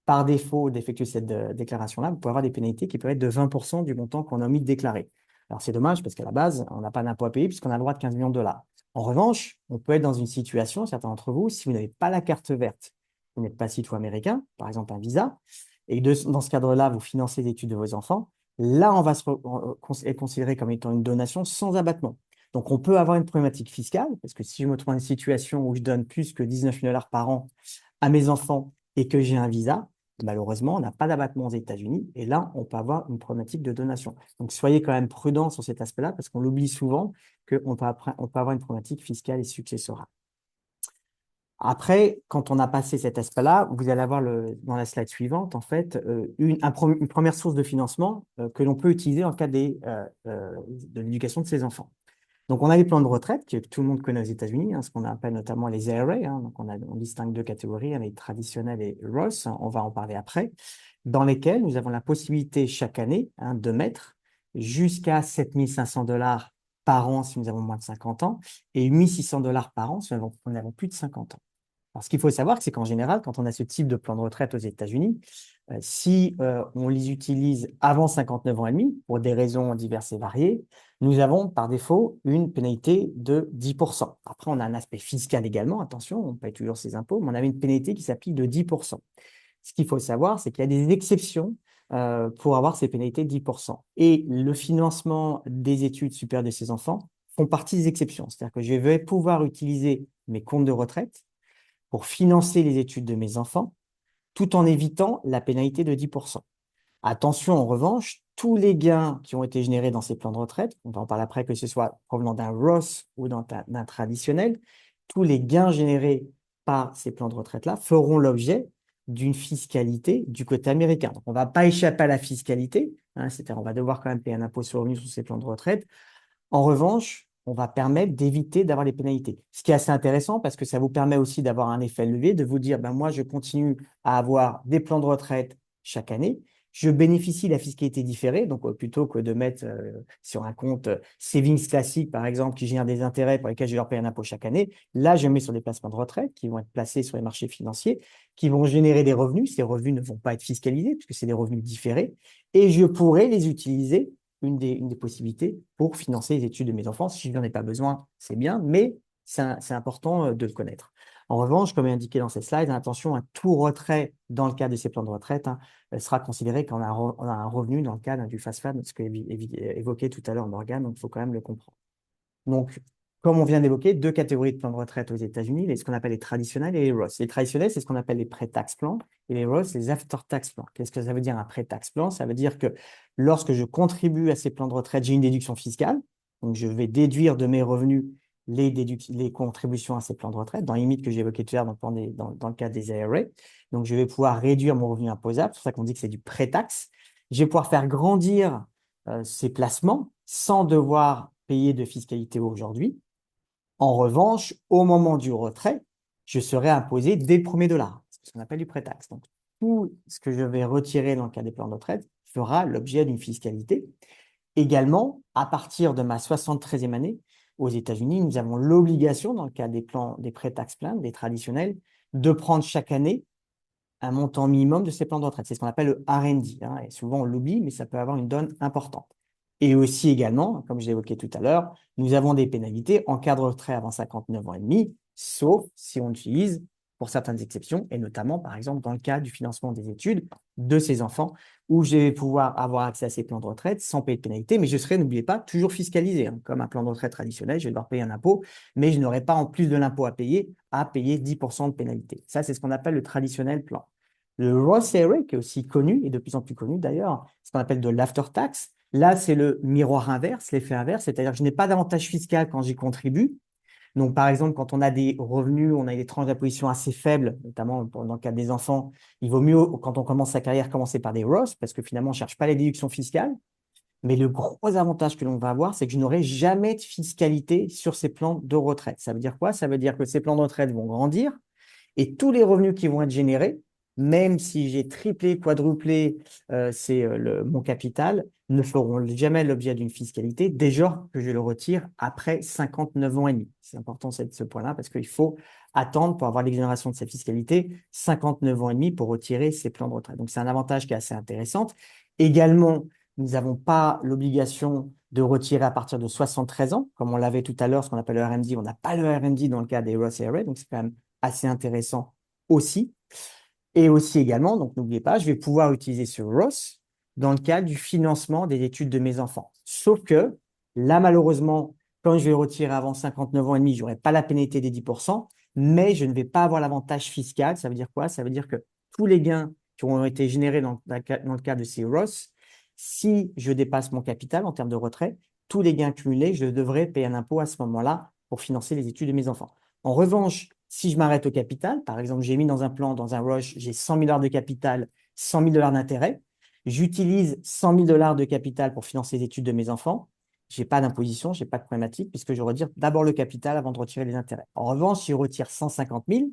par défaut d'effectuer cette déclaration-là, vous pouvez avoir des pénalités qui peuvent être de 20% du montant qu'on a omis de déclarer. Alors, c'est dommage, parce qu'à la base, on n'a pas d'impôt à payer, puisqu'on a le droit de 15 millions de dollars. En revanche, on peut être dans une situation, certains d'entre vous, si vous n'avez pas la carte verte, vous n'êtes pas citoyen américain, par exemple un visa, et dans ce cadre-là, vous financez les études de vos enfants, là, on va être considéré comme étant une donation sans abattement. Donc, on peut avoir une problématique fiscale, parce que si je me trouve dans une situation où je donne plus que 19 000 dollars par an à mes enfants et que j'ai un visa, malheureusement, on n'a pas d'abattement aux États-Unis, et là, on peut avoir une problématique de donation. Donc, soyez quand même prudents sur cet aspect-là, parce qu'on l'oublie souvent, qu'on peut avoir une problématique fiscale et successorale. Après, quand on a passé cet aspect-là, vous allez avoir dans la slide suivante, en fait, une première source de financement que l'on peut utiliser en cas de l'éducation de ses enfants. Donc, on a les plans de retraite que tout le monde connaît aux États-Unis, hein, ce qu'on appelle notamment les IRA. Hein, donc, on distingue deux catégories, hein, les traditionnels et Roth. Hein, on va en parler après, dans lesquels nous avons la possibilité chaque année, hein, de mettre jusqu'à 7 500 dollars par an si nous avons moins de 50 ans et 1 600 dollars par an si nous avons plus de 50 ans. Alors, ce qu'il faut savoir, c'est qu'en général, quand on a ce type de plan de retraite aux États-Unis, si on les utilise avant 59 ans et demi, pour des raisons diverses et variées, nous avons par défaut une pénalité de 10%. Après, on a un aspect fiscal également, attention, on paye toujours ses impôts, mais on avait une pénalité qui s'applique de 10%. Ce qu'il faut savoir, c'est qu'il y a des exceptions pour avoir ces pénalités de 10%. Et le financement des études supérieures de ces enfants font partie des exceptions. C'est-à-dire que je vais pouvoir utiliser mes comptes de retraite pour financer les études de mes enfants, tout en évitant la pénalité de 10%. Attention, en revanche, tous les gains qui ont été générés dans ces plans de retraite, on va en parler après, que ce soit provenant d'un Roth ou d'un traditionnel, tous les gains générés par ces plans de retraite-là feront l'objet d'une fiscalité du côté américain. Donc, on ne va pas échapper à la fiscalité, hein, c'est-à-dire on va devoir quand même payer un impôt sur le revenu sur ces plans de retraite. En revanche, on va permettre d'éviter d'avoir les pénalités. Ce qui est assez intéressant parce que ça vous permet aussi d'avoir un effet levier, de vous dire, ben moi, je continue à avoir des plans de retraite chaque année. Je bénéficie de la fiscalité différée, donc plutôt que de mettre sur un compte savings classique, par exemple, qui génère des intérêts pour lesquels je leur paye un impôt chaque année, là, je mets sur des placements de retraite qui vont être placés sur les marchés financiers, qui vont générer des revenus. Ces revenus ne vont pas être fiscalisés puisque c'est des revenus différés, et je pourrai les utiliser une des possibilités pour financer les études de mes enfants. Si je n'en ai pas besoin, c'est bien, mais c'est important de le connaître. En revanche, comme indiqué dans cette slide, attention, un tout retrait dans le cadre de ces plans de retraite sera considéré qu'on a un revenu dans le cadre du FASFAD, ce que évoqué tout à l'heure Morgane, donc il faut quand même le comprendre. Donc, comme on vient d'évoquer, deux catégories de plans de retraite aux États-Unis, ce qu'on appelle les traditionnels et les Roth. Les traditionnels, c'est ce qu'on appelle les pré-tax plans, et les Roth, les after-tax plans. Qu'est-ce que ça veut dire un pré-tax plan? Ça veut dire que lorsque je contribue à ces plans de retraite, j'ai une déduction fiscale, donc je vais déduire de mes revenus les contributions à ces plans de retraite, dans les limites que j'ai évoquées tout à l'heure dans le cas des IRA. Donc, je vais pouvoir réduire mon revenu imposable, c'est pour ça qu'on dit que c'est du pré-tax. Je vais pouvoir faire grandir ces placements sans devoir payer de fiscalité aujourd'hui. En revanche, au moment du retrait, je serai imposé dès le premier dollar, ce qu'on appelle du pré-tax. Donc, tout ce que je vais retirer dans le cas des plans de retraite fera l'objet d'une fiscalité. Également, à partir de ma 73e année, aux États-Unis, nous avons l'obligation, dans le cas des pré-tax plans, des traditionnels, de prendre chaque année un montant minimum de ces plans de retraite. C'est ce qu'on appelle le R&D. Hein, et souvent, on l'oublie, mais ça peut avoir une donne importante. Et aussi également, comme je l'ai évoqué tout à l'heure, nous avons des pénalités en cas de retrait avant 59 ans et demi, sauf si on utilise pour certaines exceptions, et notamment, par exemple, dans le cas du financement des études de ces enfants, où je vais pouvoir avoir accès à ces plans de retraite sans payer de pénalité, mais je serai, n'oubliez pas, toujours fiscalisé, hein, comme un plan de retraite traditionnel, je vais devoir payer un impôt, mais je n'aurai pas, en plus de l'impôt à payer 10% de pénalité. Ça, c'est ce qu'on appelle le traditionnel plan. Le Roth IRA, qui est aussi connu, et de plus en plus connu d'ailleurs, ce qu'on appelle de l'after-tax. Là, c'est le miroir inverse, l'effet inverse, c'est-à-dire que je n'ai pas d'avantage fiscal quand j'y contribue. Donc, par exemple, quand on a des revenus, on a des tranches d'imposition assez faibles, notamment dans le cas des enfants, il vaut mieux, quand on commence sa carrière, commencer par des Roth, parce que finalement, on ne cherche pas les déductions fiscales. Mais le gros avantage que l'on va avoir, c'est que je n'aurai jamais de fiscalité sur ces plans de retraite. Ça veut dire quoi? Ça veut dire que ces plans de retraite vont grandir, et tous les revenus qui vont être générés, même si j'ai triplé, quadruplé mon capital, ne feront jamais l'objet d'une fiscalité dès lors que je le retire après 59 ans et demi. C'est important ce point-là parce qu'il faut attendre pour avoir l'exonération de cette fiscalité 59 ans et demi pour retirer ces plans de retraite. Donc, c'est un avantage qui est assez intéressant. Également, nous n'avons pas l'obligation de retirer à partir de 73 ans, comme on l'avait tout à l'heure, ce qu'on appelle le RMD. On n'a pas le RMD dans le cas des Roth IRA, donc c'est quand même assez intéressant aussi. Et aussi également, donc n'oubliez pas, je vais pouvoir utiliser ce Roth dans le cadre du financement des études de mes enfants. Sauf que là, malheureusement, quand je vais retirer avant 59 ans et demi, je n'aurai pas la pénalité des 10%, mais je ne vais pas avoir l'avantage fiscal. Ça veut dire quoi? Ça veut dire que tous les gains qui ont été générés dans le cadre de ces Roth, si je dépasse mon capital en termes de retrait, tous les gains cumulés, je devrais payer un impôt à ce moment-là pour financer les études de mes enfants. En revanche, si je m'arrête au capital, par exemple, j'ai mis dans un plan, dans un rush, j'ai 100 000 $ de capital, 100 000 $ d'intérêt, j'utilise 100 000 $ de capital pour financer les études de mes enfants, je n'ai pas d'imposition, je n'ai pas de problématique, puisque je retire d'abord le capital avant de retirer les intérêts. En revanche, si je retire 150 000,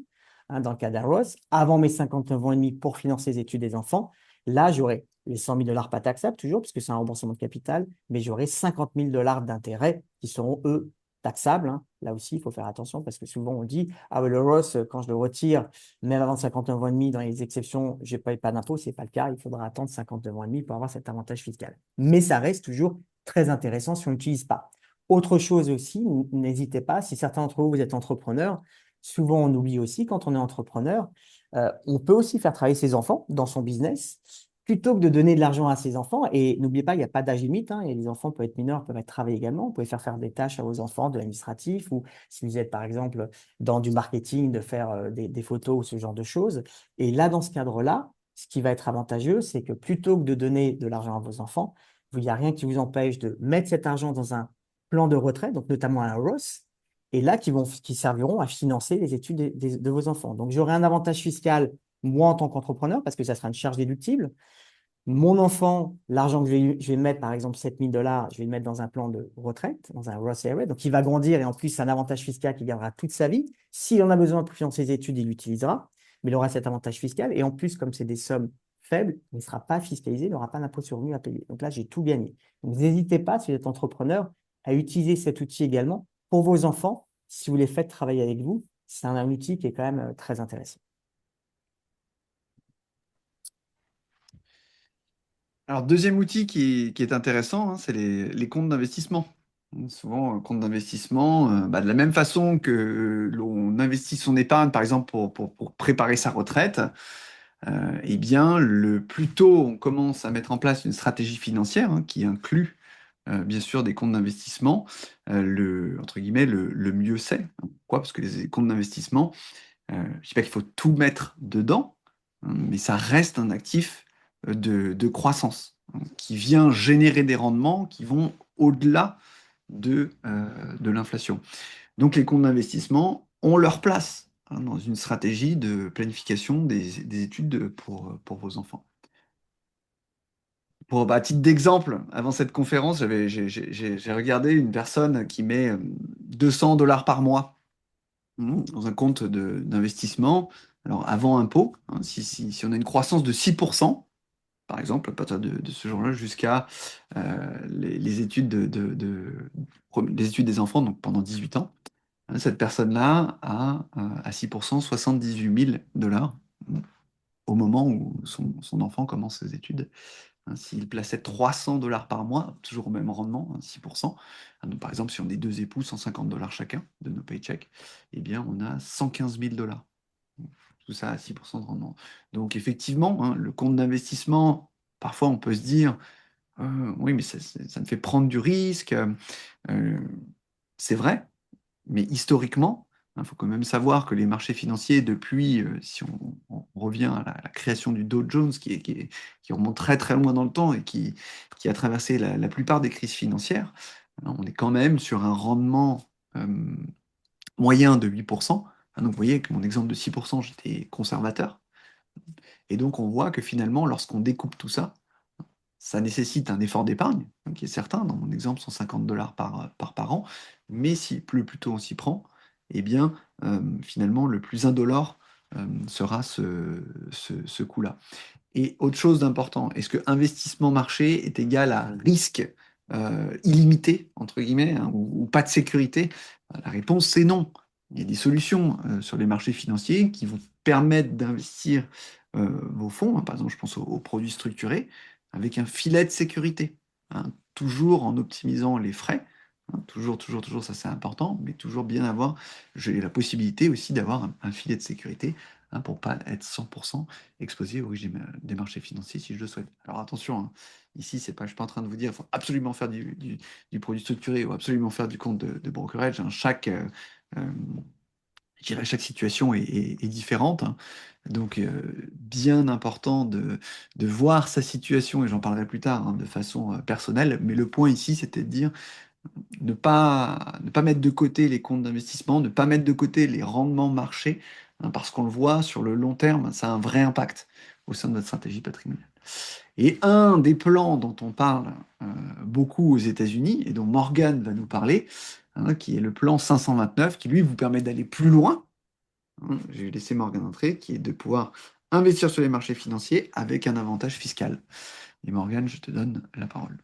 dans le cas d'un Roth, avant mes 59 ans et demi pour financer les études des enfants, là, j'aurai les 100 000 $ pas taxables, toujours, puisque c'est un remboursement de capital, mais j'aurai 50 000 $ d'intérêts qui seront, eux, taxables. Hein. Là aussi, il faut faire attention parce que souvent on dit ah ouais, le Roth, quand je le retire, même avant 59 ans et demi, dans les exceptions, je ne paye pas d'impôt. Ce n'est pas le cas. Il faudra attendre 59 ans et demi pour avoir cet avantage fiscal. Mais ça reste toujours très intéressant si on ne l'utilise pas. Autre chose aussi, n'hésitez pas, si certains d'entre vous, vous êtes entrepreneurs, souvent on oublie aussi quand on est entrepreneur, on peut aussi faire travailler ses enfants dans son business plutôt que de donner de l'argent à ses enfants. Et n'oubliez pas, il n'y a pas d'âge limite. Hein, et les enfants peuvent être mineurs, peuvent être travaillés également. Vous pouvez faire des tâches à vos enfants, de l'administratif, ou si vous êtes, par exemple, dans du marketing, de faire des photos ou ce genre de choses. Et là, dans ce cadre-là, ce qui va être avantageux, c'est que plutôt que de donner de l'argent à vos enfants, il n'y a rien qui vous empêche de mettre cet argent dans un plan de retraite, donc notamment un Roth, et là, qui serviront à financer les études de vos enfants. Donc, j'aurai un avantage fiscal, moi, en tant qu'entrepreneur, parce que ça sera une charge déductible. Mon enfant, l'argent que je vais mettre, par exemple 7 000 $, je vais le mettre dans un plan de retraite, dans un Roth IRA. Donc, il va grandir et en plus, c'est un avantage fiscal qu'il gardera toute sa vie. S'il en a besoin pour financer ses études, il l'utilisera, mais il aura cet avantage fiscal. Et en plus, comme c'est des sommes faibles, il ne sera pas fiscalisé, il n'aura pas d'impôt sur le revenu à payer. Donc là, j'ai tout gagné. Donc, n'hésitez pas, si vous êtes entrepreneur, à utiliser cet outil également pour vos enfants. Si vous les faites travailler avec vous, c'est un outil qui est quand même très intéressant. Alors, deuxième outil qui est intéressant, hein, c'est les comptes d'investissement. Souvent, un compte d'investissement, de la même façon que l'on investit son épargne, par exemple, pour préparer sa retraite, eh bien, le plus tôt on commence à mettre en place une stratégie financière qui inclut, bien sûr, des comptes d'investissement, entre guillemets, le mieux c'est. Pourquoi? Parce que les comptes d'investissement, je ne dis pas qu'il faut tout mettre dedans, hein, mais ça reste un actif de croissance qui vient générer des rendements qui vont au-delà de l'inflation. Donc les comptes d'investissement ont leur place dans une stratégie de planification des études pour vos enfants. À titre d'exemple, avant cette conférence, j'ai regardé une personne qui met 200 $ par mois dans un compte d'investissement. Alors avant impôt, hein, si on a une croissance de 6%, par exemple, à partir de ce jour-là, jusqu'à les études les études des enfants, donc pendant 18 ans, hein, cette personne-là a à 6% 78 000 $ au moment où son enfant commence ses études. Hein, s'il plaçait 300 $ par mois, toujours au même rendement, hein, 6%, hein, donc par exemple, si on est deux époux, 150 $ chacun de nos paychecks, eh bien, on a 115 000 $. Tout ça à 6% de rendement. Donc effectivement, hein, le compte d'investissement, parfois on peut se dire, oui, mais ça me fait prendre du risque. Euh, c'est vrai, mais historiquement, il faut quand même savoir que les marchés financiers, depuis, si on revient à la création du Dow Jones, qui remonte très très loin dans le temps et qui a traversé la plupart des crises financières, hein, on est quand même sur un rendement moyen de 8%. Hein, donc vous voyez que mon exemple de 6%, j'étais conservateur. Et donc on voit que finalement, lorsqu'on découpe tout ça, ça nécessite un effort d'épargne, hein, qui est certain, dans mon exemple, 150 dollars par an, mais si plus tôt on s'y prend, eh bien, finalement, le plus indolore sera ce coût-là. Et autre chose d'important, est-ce que investissement marché est égal à risque illimité, entre guillemets, hein, ou pas de sécurité? La réponse, c'est non. Il y a des solutions sur les marchés financiers qui vous permettent d'investir vos fonds, hein. Par exemple, je pense aux produits structurés, avec un filet de sécurité, hein, toujours en optimisant les frais, hein, toujours, ça c'est important, mais toujours bien avoir, j'ai la possibilité aussi d'avoir un filet de sécurité, hein, pour pas être 100% exposé au régime des marchés financiers si je le souhaite. Alors attention, hein, ici, je ne suis pas en train de vous dire qu'il faut absolument faire du produit structuré ou absolument faire du compte de brokerage, hein. Euh, chaque situation est différente, hein. Donc, bien important de voir sa situation, et j'en parlerai plus tard, hein, de façon personnelle. Mais le point ici, c'était de dire ne pas mettre de côté les comptes d'investissement, ne pas mettre de côté les rendements marchés, hein, parce qu'on le voit sur le long terme, ça a un vrai impact au sein de notre stratégie patrimoniale. Et un des plans dont on parle beaucoup aux États-Unis, et dont Morgan va nous parler, hein, qui est le plan 529, qui lui vous permet d'aller plus loin, hein, j'ai laissé Morgan entrer, qui est de pouvoir investir sur les marchés financiers avec un avantage fiscal. Et Morgan, je te donne la parole.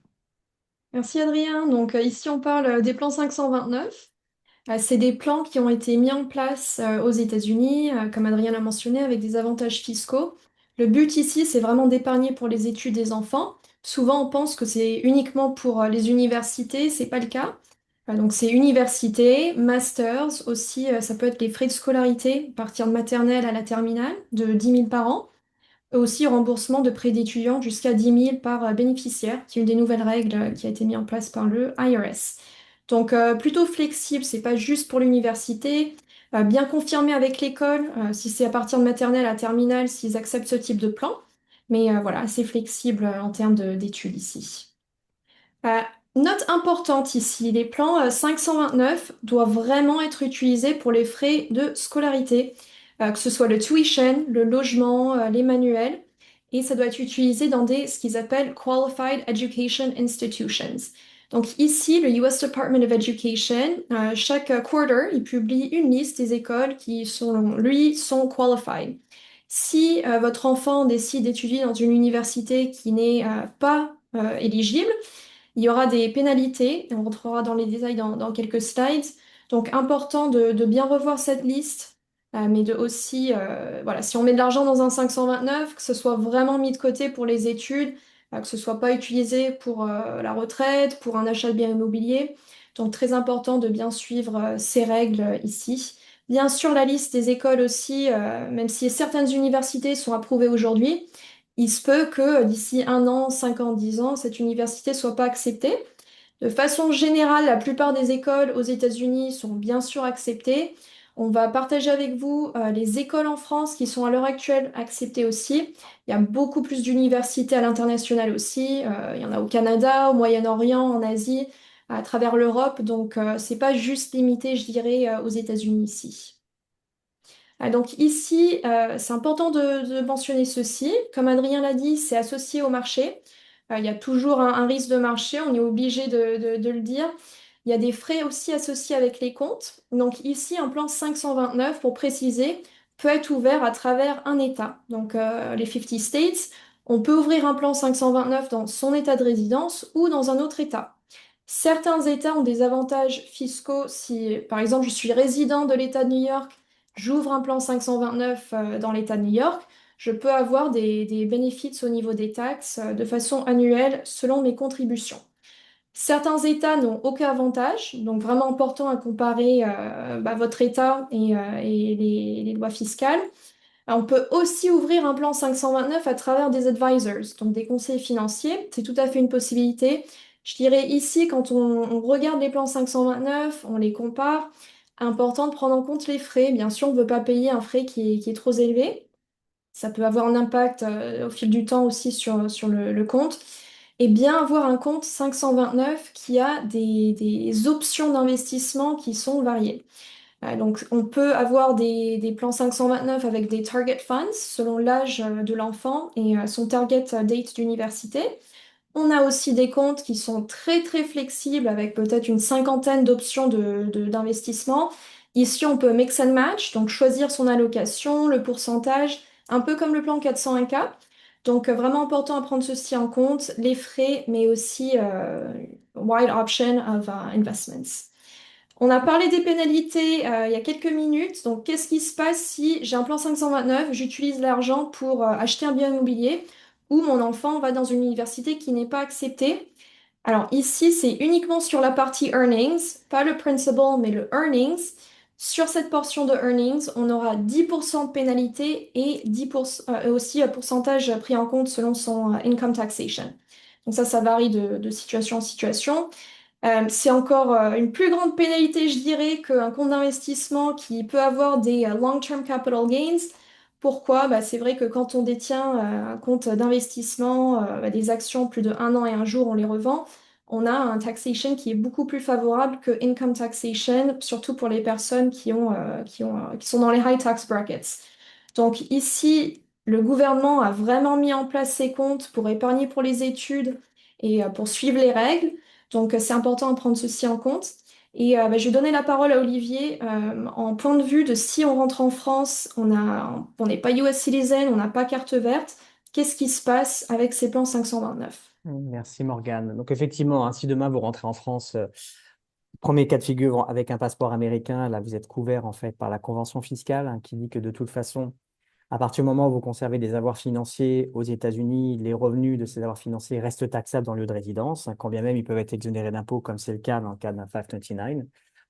Merci Adrien. Donc ici on parle des plans 529. C'est des plans qui ont été mis en place aux États-Unis, comme Adrien l'a mentionné, avec des avantages fiscaux. Le but ici, c'est vraiment d'épargner pour les études des enfants. Souvent, on pense que c'est uniquement pour les universités, c'est pas le cas. Donc c'est université, masters aussi, ça peut être les frais de scolarité, à partir de maternelle à la terminale, de 10 000 par an. Et aussi remboursement de prêts d'étudiants jusqu'à 10 000 par bénéficiaire, qui est une des nouvelles règles qui a été mise en place par le IRS. Donc plutôt flexible, c'est pas juste pour l'université, bien confirmé avec l'école, si c'est à partir de maternelle à terminale, s'ils acceptent ce type de plan. Mais voilà, assez flexible en termes d'études ici. Euh, Note importante ici, les plans 529 doivent vraiment être utilisés pour les frais de scolarité, que ce soit le tuition, le logement, les manuels, et ça doit être utilisé dans ce qu'ils appellent Qualified Education Institutions. Donc ici, le US Department of Education, chaque quarter, il publie une liste des écoles qui, selon lui, sont qualified. Si votre enfant décide d'étudier dans une université qui n'est pas éligible, il y aura des pénalités, et on rentrera dans les détails dans quelques slides. Donc, important de bien revoir cette liste, mais de aussi, voilà, si on met de l'argent dans un 529, que ce soit vraiment mis de côté pour les études, que ce soit pas utilisé pour la retraite, pour un achat de biens immobiliers. Donc, très important de bien suivre ces règles ici. Bien sûr, la liste des écoles aussi, même si certaines universités sont approuvées aujourd'hui, il se peut que d'ici 1 an, 5 ans, 10 ans, cette université soit pas acceptée. De façon générale, la plupart des écoles aux États-Unis sont bien sûr acceptées. On va partager avec vous les écoles en France qui sont à l'heure actuelle acceptées aussi. Il y a beaucoup plus d'universités à l'international aussi. Il y en a au Canada, au Moyen-Orient, en Asie, à travers l'Europe. Donc, c'est pas juste limité, je dirais, aux États-Unis ici. Donc ici, c'est important de mentionner ceci. Comme Adrien l'a dit, c'est associé au marché. Il y a toujours un risque de marché, on est obligé de le dire. Il y a des frais aussi associés avec les comptes. Donc ici, un plan 529, pour préciser, peut être ouvert à travers un État. Donc les 50 states, on peut ouvrir un plan 529 dans son État de résidence ou dans un autre État. Certains États ont des avantages fiscaux. Si, par exemple, je suis résident de l'État de New York, j'ouvre un plan 529 dans l'État de New York, je peux avoir des bénéfices au niveau des taxes de façon annuelle selon mes contributions. Certains États n'ont aucun avantage, donc vraiment important à comparer votre État et lois fiscales. On peut aussi ouvrir un plan 529 à travers des advisors, donc des conseillers financiers. C'est tout à fait une possibilité. Je dirais ici, quand on regarde les plans 529, on les compare, important de prendre en compte les frais. Bien sûr, on ne veut pas payer un frais qui est trop élevé. Ça peut avoir un impact au fil du temps aussi sur le compte. Et bien avoir un compte 529 qui a des options d'investissement qui sont variées. Donc, on peut avoir des plans 529 avec des target funds selon l'âge de l'enfant et son target date d'université. On a aussi des comptes qui sont très très flexibles avec peut-être une cinquantaine d'options d'investissement. Ici, on peut mix and match, donc choisir son allocation, le pourcentage, un peu comme le plan 401k. Donc, vraiment important à prendre ceci en compte, les frais, mais aussi wide option of investments. On a parlé des pénalités il y a quelques minutes. Donc, qu'est-ce qui se passe si j'ai un plan 529, j'utilise l'argent pour acheter un bien immobilier ou mon enfant va dans une université qui n'est pas acceptée? Alors, ici, c'est uniquement sur la partie earnings, pas le principal, mais le earnings. Sur cette portion de earnings, on aura 10% de pénalité et 10%, aussi un pourcentage pris en compte selon son income taxation. Donc ça varie de situation en situation. C'est encore une plus grande pénalité, je dirais, qu'un compte d'investissement qui peut avoir des long-term capital gains. Pourquoi? Bah, c'est vrai que quand on détient un compte d'investissement, des actions plus de 1 an et un jour, on les revend, on a un taxation qui est beaucoup plus favorable que income taxation, surtout pour les personnes qui sont dans les high tax brackets. Donc ici, le gouvernement a vraiment mis en place ces comptes pour épargner pour les études et pour suivre les règles. Donc, c'est important de prendre ceci en compte. Et je vais donner la parole à Olivier en point de vue de si on rentre en France, on n'est pas US citizen, on n'a pas carte verte, qu'est-ce qui se passe avec ces plans 529? Merci Morgane. Donc effectivement, hein, si demain vous rentrez en France, premier cas de figure avec un passeport américain, là vous êtes couvert en fait par la convention fiscale hein, qui dit que de toute façon, à partir du moment où vous conservez des avoirs financiers aux États-Unis, les revenus de ces avoirs financiers restent taxables dans le lieu de résidence, hein, quand bien même ils peuvent être exonérés d'impôts, comme c'est le cas dans le cas d'un 529.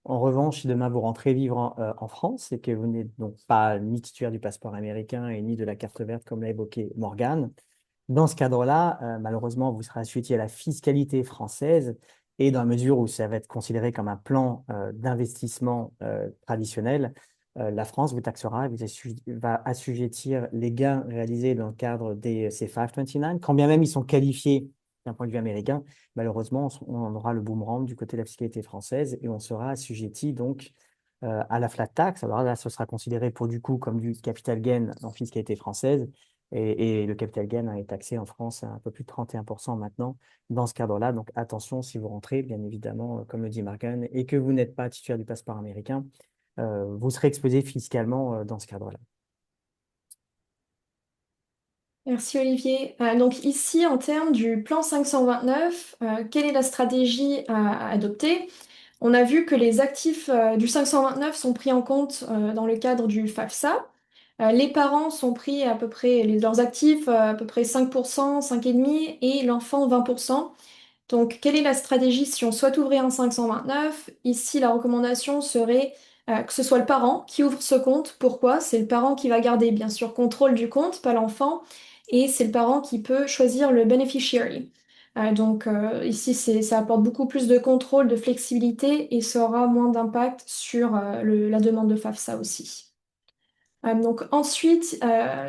En revanche, si demain vous rentrez vivre en France et que vous n'êtes donc pas ni titulaire du passeport américain et ni de la carte verte, comme l'a évoqué Morgane, dans ce cadre-là, malheureusement, vous serez assujetti à la fiscalité française et dans la mesure où ça va être considéré comme un plan d'investissement traditionnel, la France vous taxera, va assujettir les gains réalisés dans le cadre des C529, quand bien même ils sont qualifiés d'un point de vue américain, malheureusement, on aura le boomerang du côté de la fiscalité française et on sera assujetti donc à la flat tax. Alors là, ce sera considéré pour du coup comme du capital gain en fiscalité française et le capital gain est taxé en France à un peu plus de 31% maintenant dans ce cadre-là. Donc attention si vous rentrez, bien évidemment, comme le dit Morgan, et que vous n'êtes pas titulaire du passeport américain, vous serez exposé fiscalement dans ce cadre-là. Merci Olivier. Donc ici, en termes du plan 529, quelle est la stratégie à adopter? On a vu que les actifs du 529 sont pris en compte dans le cadre du FAFSA. Les parents sont pris à peu près, leurs actifs à peu près 5%, 5,5% et l'enfant 20%. Donc, quelle est la stratégie si on souhaite ouvrir un 529? Ici, la recommandation serait que ce soit le parent qui ouvre ce compte. Pourquoi? C'est le parent qui va garder, bien sûr, contrôle du compte, pas l'enfant. Et c'est le parent qui peut choisir le beneficiary. Donc, ici, ça apporte beaucoup plus de contrôle, de flexibilité et ça aura moins d'impact sur la demande de FAFSA aussi. Donc ensuite,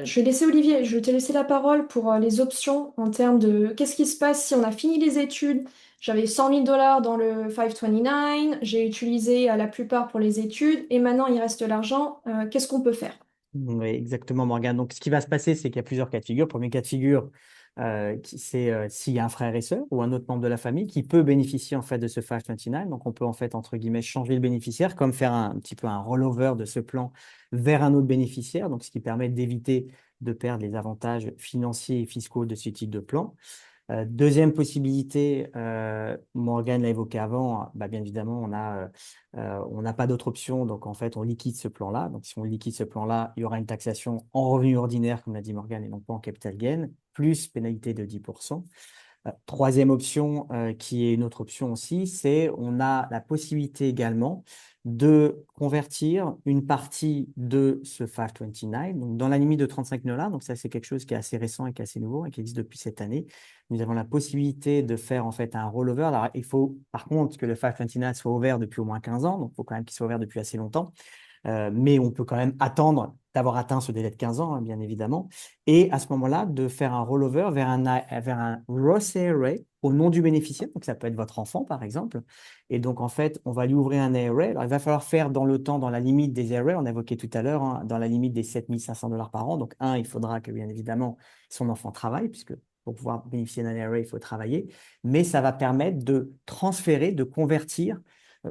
je vais laisser Olivier, je vais te laisser la parole pour les options en termes de qu'est-ce qui se passe si on a fini les études. J'avais 100 000 dollars dans le 529, j'ai utilisé la plupart pour les études et maintenant il reste de l'argent. Qu'est-ce qu'on peut faire? Oui, exactement, Morgane. Donc, ce qui va se passer, c'est qu'il y a plusieurs cas de figure. Premier cas de figure, c'est s'il y a un frère et sœur ou un autre membre de la famille qui peut bénéficier en fait de ce 529. Donc, on peut en fait, entre guillemets, changer le bénéficiaire, comme faire un petit peu un rollover de ce plan vers un autre bénéficiaire. Donc, ce qui permet d'éviter de perdre les avantages financiers et fiscaux de ce type de plan. Deuxième possibilité, Morgane l'a évoqué avant, bah, bien évidemment, on n'a pas d'autre option, donc en fait, on liquide ce plan-là. Donc, si on liquide ce plan-là, il y aura une taxation en revenu ordinaire, comme l'a dit Morgane, et non pas en capital gain, plus pénalité de 10%. Troisième option, qui est une autre option aussi, c'est on a la possibilité également de convertir une partie de ce 529, donc dans la limite de 35 $. Donc ça, c'est quelque chose qui est assez récent et qui est assez nouveau et qui existe depuis cette année. Nous avons la possibilité de faire en fait un rollover. Alors, il faut par contre que le 529 soit ouvert depuis au moins 15 ans, donc il faut quand même qu'il soit ouvert depuis assez longtemps. Mais on peut quand même attendre d'avoir atteint ce délai de 15 ans, hein, bien évidemment, et à ce moment-là, de faire un rollover vers un Roth IRA au nom du bénéficiaire. Donc, ça peut être votre enfant, par exemple. Et donc, en fait, on va lui ouvrir un IRA. Alors, il va falloir faire dans le temps, dans la limite des IRA, on évoquait tout à l'heure, hein, dans la limite des 7 500 $ par an. Donc, il faudra que, bien évidemment, son enfant travaille, puisque pour pouvoir bénéficier d'un IRA, il faut travailler. Mais ça va permettre de transférer, de convertir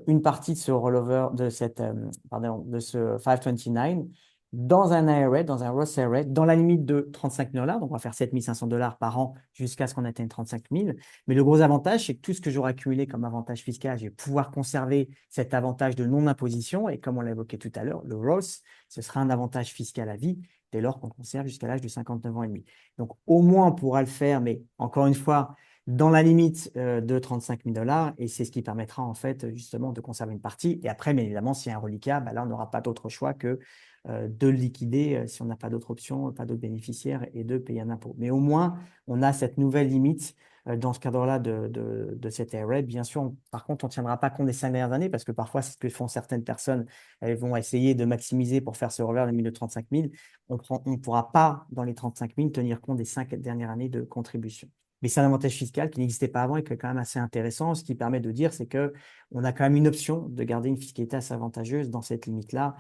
une partie de ce rollover, de ce 529 dans un IRA, dans un Roth IRA, dans la limite de 35 $. Donc, on va faire 7 500 $ par an jusqu'à ce qu'on atteigne 35 000. Mais le gros avantage, c'est que tout ce que j'aurai accumulé comme avantage fiscal, je vais pouvoir conserver cet avantage de non-imposition. Et comme on l'a évoqué tout à l'heure, le Roth, ce sera un avantage fiscal à vie dès lors qu'on conserve jusqu'à l'âge de 59 ans et demi. Donc, au moins, on pourra le faire, mais encore une fois, dans la limite de 35 000 $, et c'est ce qui permettra en fait justement de conserver une partie. Et après, bien évidemment, s'il y a un reliquat, là, on n'aura pas d'autre choix que de le liquider si on n'a pas d'autre option, pas d'autres bénéficiaires, et de payer un impôt. Mais au moins, on a cette nouvelle limite dans ce cadre-là de cette IRA. Bien sûr, par contre, on ne tiendra pas compte des 5 dernières années parce que parfois, c'est ce que font certaines personnes. Elles vont essayer de maximiser pour faire ce revers de 1 35 000. On ne pourra pas, dans les 35 000, tenir compte des 5 dernières années de contribution. Mais c'est un avantage fiscal qui n'existait pas avant et qui est quand même assez intéressant. Ce qui permet de dire, c'est qu'on a quand même une option de garder une fiscalité assez avantageuse dans cette limite-là,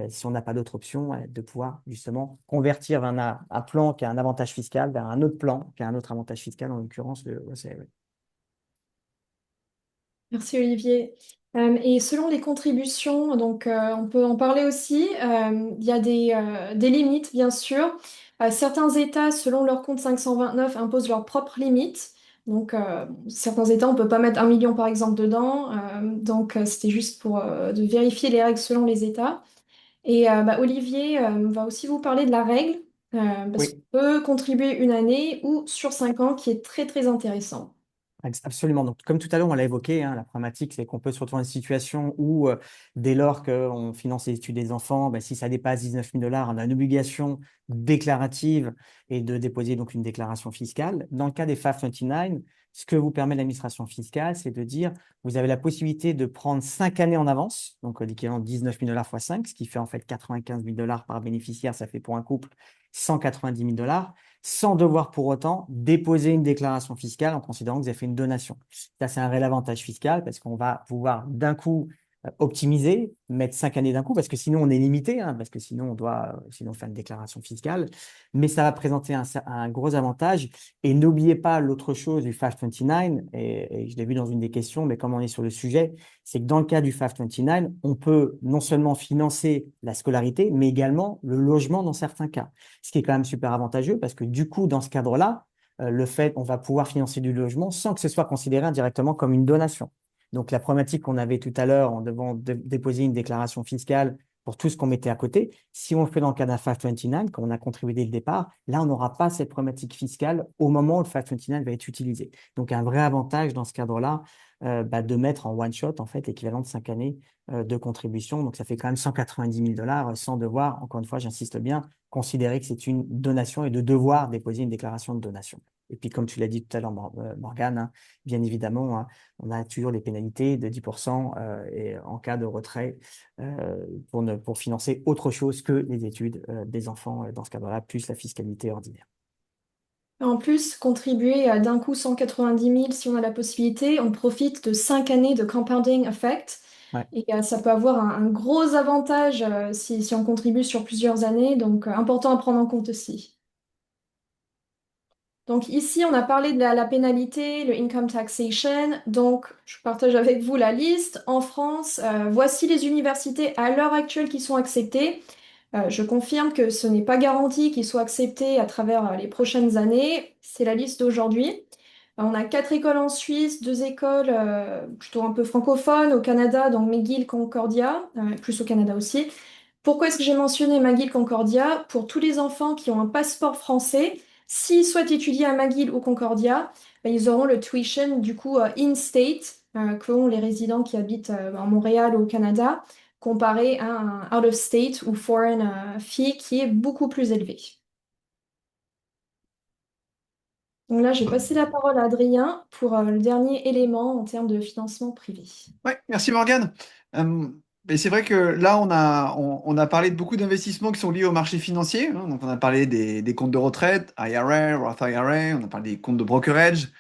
si on n'a pas d'autre option, de pouvoir justement convertir un plan qui a un avantage fiscal vers un autre plan qui a un autre avantage fiscal, en l'occurrence le Roth IRA. Merci Olivier. Et selon les contributions, donc on peut en parler aussi, il y a des limites bien sûr. Certains États, selon leur compte 529, imposent leurs propres limites. Donc certains États, on ne peut pas mettre 1 million par exemple dedans. Donc c'était juste pour de vérifier les règles selon les États. Et Olivier va aussi vous parler de la règle, parce qu'on Oui. peut contribuer une année ou sur 5 ans, qui est très très intéressant. Absolument. Donc, comme tout à l'heure, on l'a évoqué, hein, la problématique, c'est qu'on peut se retrouver dans une situation où, dès lors qu'on finance les études des enfants, si ça dépasse 19 000 $, on a une obligation déclarative et de déposer donc une déclaration fiscale. Dans le cas des 529, ce que vous permet l'administration fiscale, c'est de dire, vous avez la possibilité de prendre 5 années en avance, donc l'équivalent de 19 000 $ fois 5, ce qui fait en fait 95 000 $ par bénéficiaire, ça fait pour un couple 190 000 $, sans devoir pour autant déposer une déclaration fiscale en considérant que vous avez fait une donation. Ça, c'est un réel avantage fiscal parce qu'on va pouvoir d'un coup optimiser, mettre 5 années d'un coup, parce que sinon on est limité, hein, parce que sinon on doit sinon faire une déclaration fiscale, mais ça va présenter un gros avantage. Et n'oubliez pas l'autre chose du 529, et je l'ai vu dans une des questions, mais comme on est sur le sujet, c'est que dans le cas du 529, on peut non seulement financer la scolarité, mais également le logement dans certains cas, ce qui est quand même super avantageux, parce que du coup, dans ce cadre-là, on va pouvoir financer du logement sans que ce soit considéré indirectement comme une donation. Donc, la problématique qu'on avait tout à l'heure en devant déposer une déclaration fiscale pour tout ce qu'on mettait à côté, si on le fait dans le cas d'un 529, comme on a contribué dès le départ, là, on n'aura pas cette problématique fiscale au moment où le 529 va être utilisé. Donc, un vrai avantage dans ce cadre-là, de mettre en one shot, en fait, l'équivalent de 5 années de contribution. Donc, ça fait quand même 190 000 $ sans devoir, encore une fois, j'insiste bien, considérer que c'est une donation et de devoir déposer une déclaration de donation. Et puis, comme tu l'as dit tout à l'heure, Morgane, hein, bien évidemment, hein, on a toujours les pénalités de 10% et en cas de retrait pour financer autre chose que les études des enfants dans ce cadre-là, plus la fiscalité ordinaire. En plus, contribuer à d'un coup 190 000 si on a la possibilité, on profite de 5 années de compounding effect. Ouais. Et ça peut avoir un gros avantage si on contribue sur plusieurs années, donc important à prendre en compte aussi. Donc ici, on a parlé de la pénalité, le income taxation. Donc, je partage avec vous la liste. En France, voici les universités à l'heure actuelle qui sont acceptées. Je confirme que ce n'est pas garanti qu'ils soient acceptés à travers les prochaines années. C'est la liste d'aujourd'hui. On a 4 écoles en Suisse, 2 écoles plutôt un peu francophones au Canada, donc McGill, Concordia, plus au Canada aussi. Pourquoi est-ce que j'ai mentionné McGill, Concordia? Pour tous les enfants qui ont un passeport français, s'ils souhaitent étudier à McGill ou Concordia, ils auront le tuition du coup in-state, que ont les résidents qui habitent à Montréal ou au Canada. comparé à un out of state ou foreign fee qui est beaucoup plus élevé. Donc là, j'ai passé la parole à Adrien pour le dernier élément en termes de financement privé. Ouais, merci Morgane. Et c'est vrai que là, on a parlé de beaucoup d'investissements qui sont liés au marché financier, hein. Donc, on a parlé des comptes de retraite, IRA, Roth IRA, on a parlé des comptes de brokerage.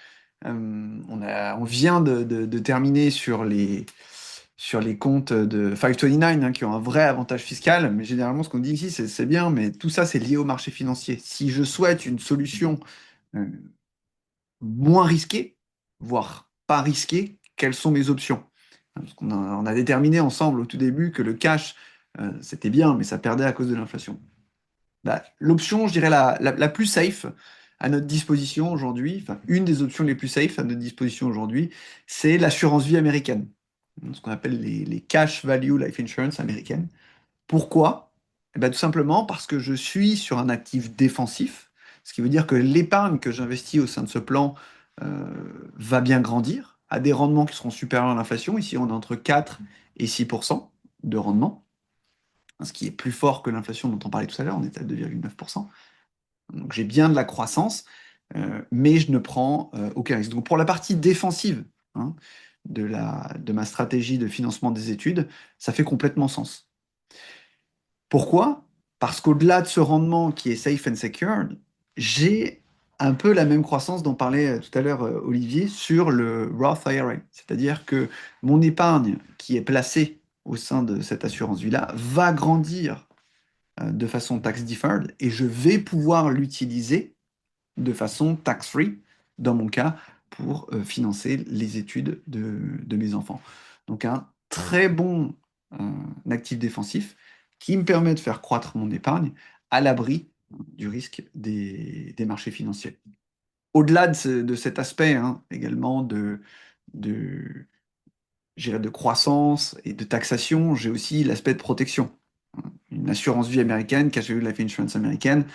On vient de terminer sur les comptes de 529, hein, qui ont un vrai avantage fiscal. Mais généralement, ce qu'on dit ici, c'est bien, mais tout ça, c'est lié au marché financier. Si je souhaite une solution euh, moins risquée, voire pas risquée, quelles sont mes options? Parce on a déterminé ensemble au tout début que le cash, c'était bien, mais ça perdait à cause de l'inflation. Bah, l'option, je dirais, la plus safe à notre disposition aujourd'hui, enfin, une des options les plus safe à notre disposition aujourd'hui, c'est l'assurance vie américaine, ce qu'on appelle les cash value life insurance américaines. Pourquoi? Eh ben, tout simplement parce que je suis sur un actif défensif, ce qui veut dire que l'épargne que j'investis au sein de ce plan va bien grandir, à des rendements qui seront supérieurs à l'inflation. Ici, on est entre 4 et 6% de rendement, ce qui est plus fort que l'inflation dont on parlait tout à l'heure, on est à 2,9%. Donc j'ai bien de la croissance, mais je ne prends aucun risque. Donc pour la partie défensive, hein, de ma stratégie de financement des études, ça fait complètement sens. Pourquoi? Parce qu'au-delà de ce rendement qui est safe and secured, j'ai un peu la même croissance dont parlait tout à l'heure Olivier sur le Roth IRA. C'est-à-dire que mon épargne qui est placée au sein de cette assurance vie-là va grandir de façon tax deferred et je vais pouvoir l'utiliser de façon tax-free, dans mon cas, pour financer les études de mes enfants. Donc un très bon actif défensif qui me permet de faire croître mon épargne à l'abri du risque des marchés financiers. Au-delà de cet aspect, hein, également de, je dirais de croissance et de taxation, j'ai aussi l'aspect de protection. Une assurance vie américaine, Cash Value Life Insurance américaine,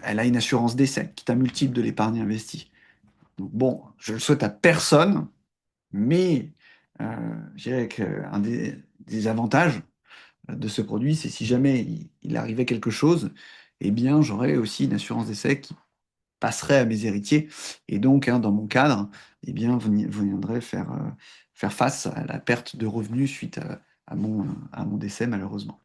elle a une assurance décès qui est un multiple de l'épargne investie. Donc bon, je le souhaite à personne, mais je dirais qu'un des avantages de ce produit, c'est si jamais il arrivait quelque chose, eh bien j'aurais aussi une assurance décès qui passerait à mes héritiers. Et donc, hein, dans mon cadre, eh bien, vous viendrez faire face à la perte de revenus suite à mon décès, malheureusement.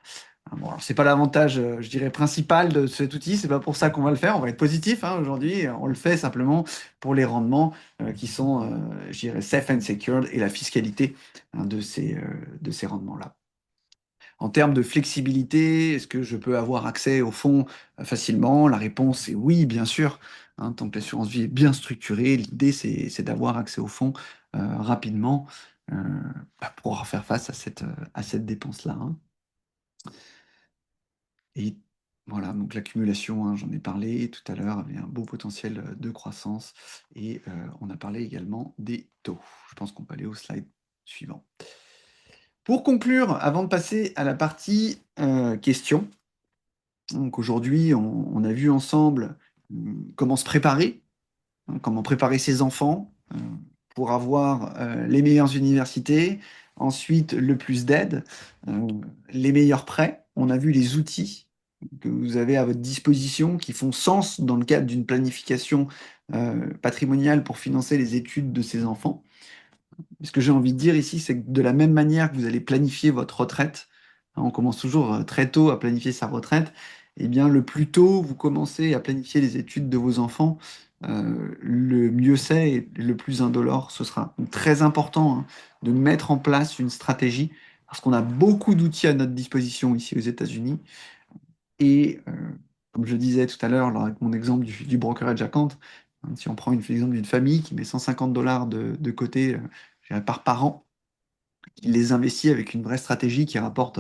Bon, alors, c'est pas l'avantage, je dirais, principal de cet outil. C'est pas pour ça qu'on va le faire. On va être positif, hein, aujourd'hui. On le fait simplement pour les rendements qui sont, je dirais, safe and secured et la fiscalité, hein, de ces rendements-là. En termes de flexibilité, est-ce que je peux avoir accès au fonds facilement? La réponse est oui, bien sûr. Hein, tant que l'assurance vie est bien structurée, l'idée c'est d'avoir accès au fonds rapidement euh, pour pouvoir faire face à cette dépense-là, hein. Et voilà, donc l'accumulation, hein, j'en ai parlé tout à l'heure, avait un beau potentiel de croissance. Et on a parlé également des taux. Je pense qu'on peut aller au slide suivant. Pour conclure, avant de passer à la partie questions, donc aujourd'hui, on a vu ensemble comment se préparer, hein, comment préparer ses enfants pour avoir les meilleures universités, ensuite le plus d'aide, euh, les meilleurs prêts. On a vu les outils que vous avez à votre disposition qui font sens dans le cadre d'une planification patrimoniale pour financer les études de ses enfants. Ce que j'ai envie de dire ici, c'est que de la même manière que vous allez planifier votre retraite, hein, on commence toujours très tôt à planifier sa retraite, et bien le plus tôt vous commencez à planifier les études de vos enfants, le mieux c'est et le plus indolore ce sera. Donc, très important, hein, de mettre en place une stratégie, parce qu'on a beaucoup d'outils à notre disposition ici aux États-Unis. Et comme je disais tout à l'heure, avec mon exemple du brokerage account, hein, si on prend l'exemple d'une famille qui met 150 dollars de côté je dirais, par an, qui les investit avec une vraie stratégie qui rapporte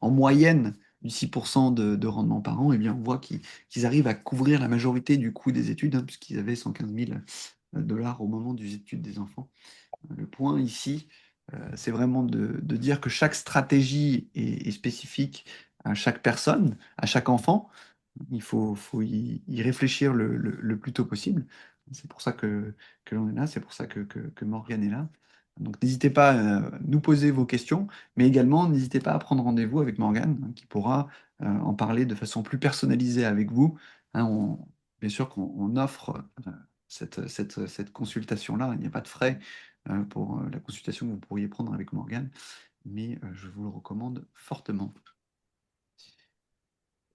en moyenne du 6% de rendement par an, et bien on voit qu'ils arrivent à couvrir la majorité du coût des études, hein, puisqu'ils avaient 115 000 dollars au moment des études des enfants. Le point ici, c'est vraiment de dire que chaque stratégie est spécifique à chaque personne, à chaque enfant. Il faut y réfléchir le plus tôt possible. C'est pour ça que l'on est là, c'est pour ça que Morgane est là. Donc n'hésitez pas à nous poser vos questions, mais également n'hésitez pas à prendre rendez-vous avec Morgane, hein, qui pourra en parler de façon plus personnalisée avec vous. Hein, bien sûr qu'on offre cette consultation-là, il n'y a pas de frais pour la consultation que vous pourriez prendre avec Morgane, mais je vous le recommande fortement.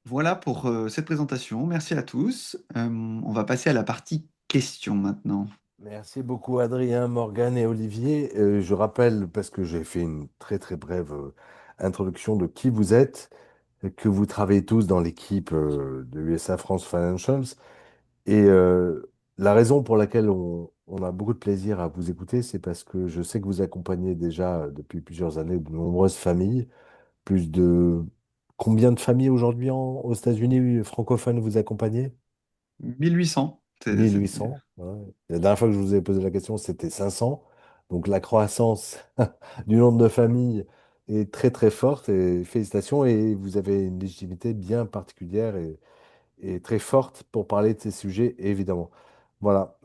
Voilà pour cette présentation. Merci à tous. On va passer à la partie questions maintenant. Merci beaucoup Adrien, Morgane et Olivier. Je rappelle, parce que j'ai fait une très très brève introduction de qui vous êtes, que vous travaillez tous dans l'équipe de USA France Financials. Et la raison pour laquelle on a beaucoup de plaisir à vous écouter, c'est parce que je sais que vous accompagnez déjà depuis plusieurs années de nombreuses familles. Plus de combien de familles aujourd'hui aux États-Unis francophones vous accompagnez? 1800. 1800. Ouais. La dernière fois que je vous ai posé la question, c'était 500. Donc la croissance du nombre de familles est très très forte et félicitations et vous avez une légitimité bien particulière et très forte pour parler de ces sujets, évidemment. Voilà.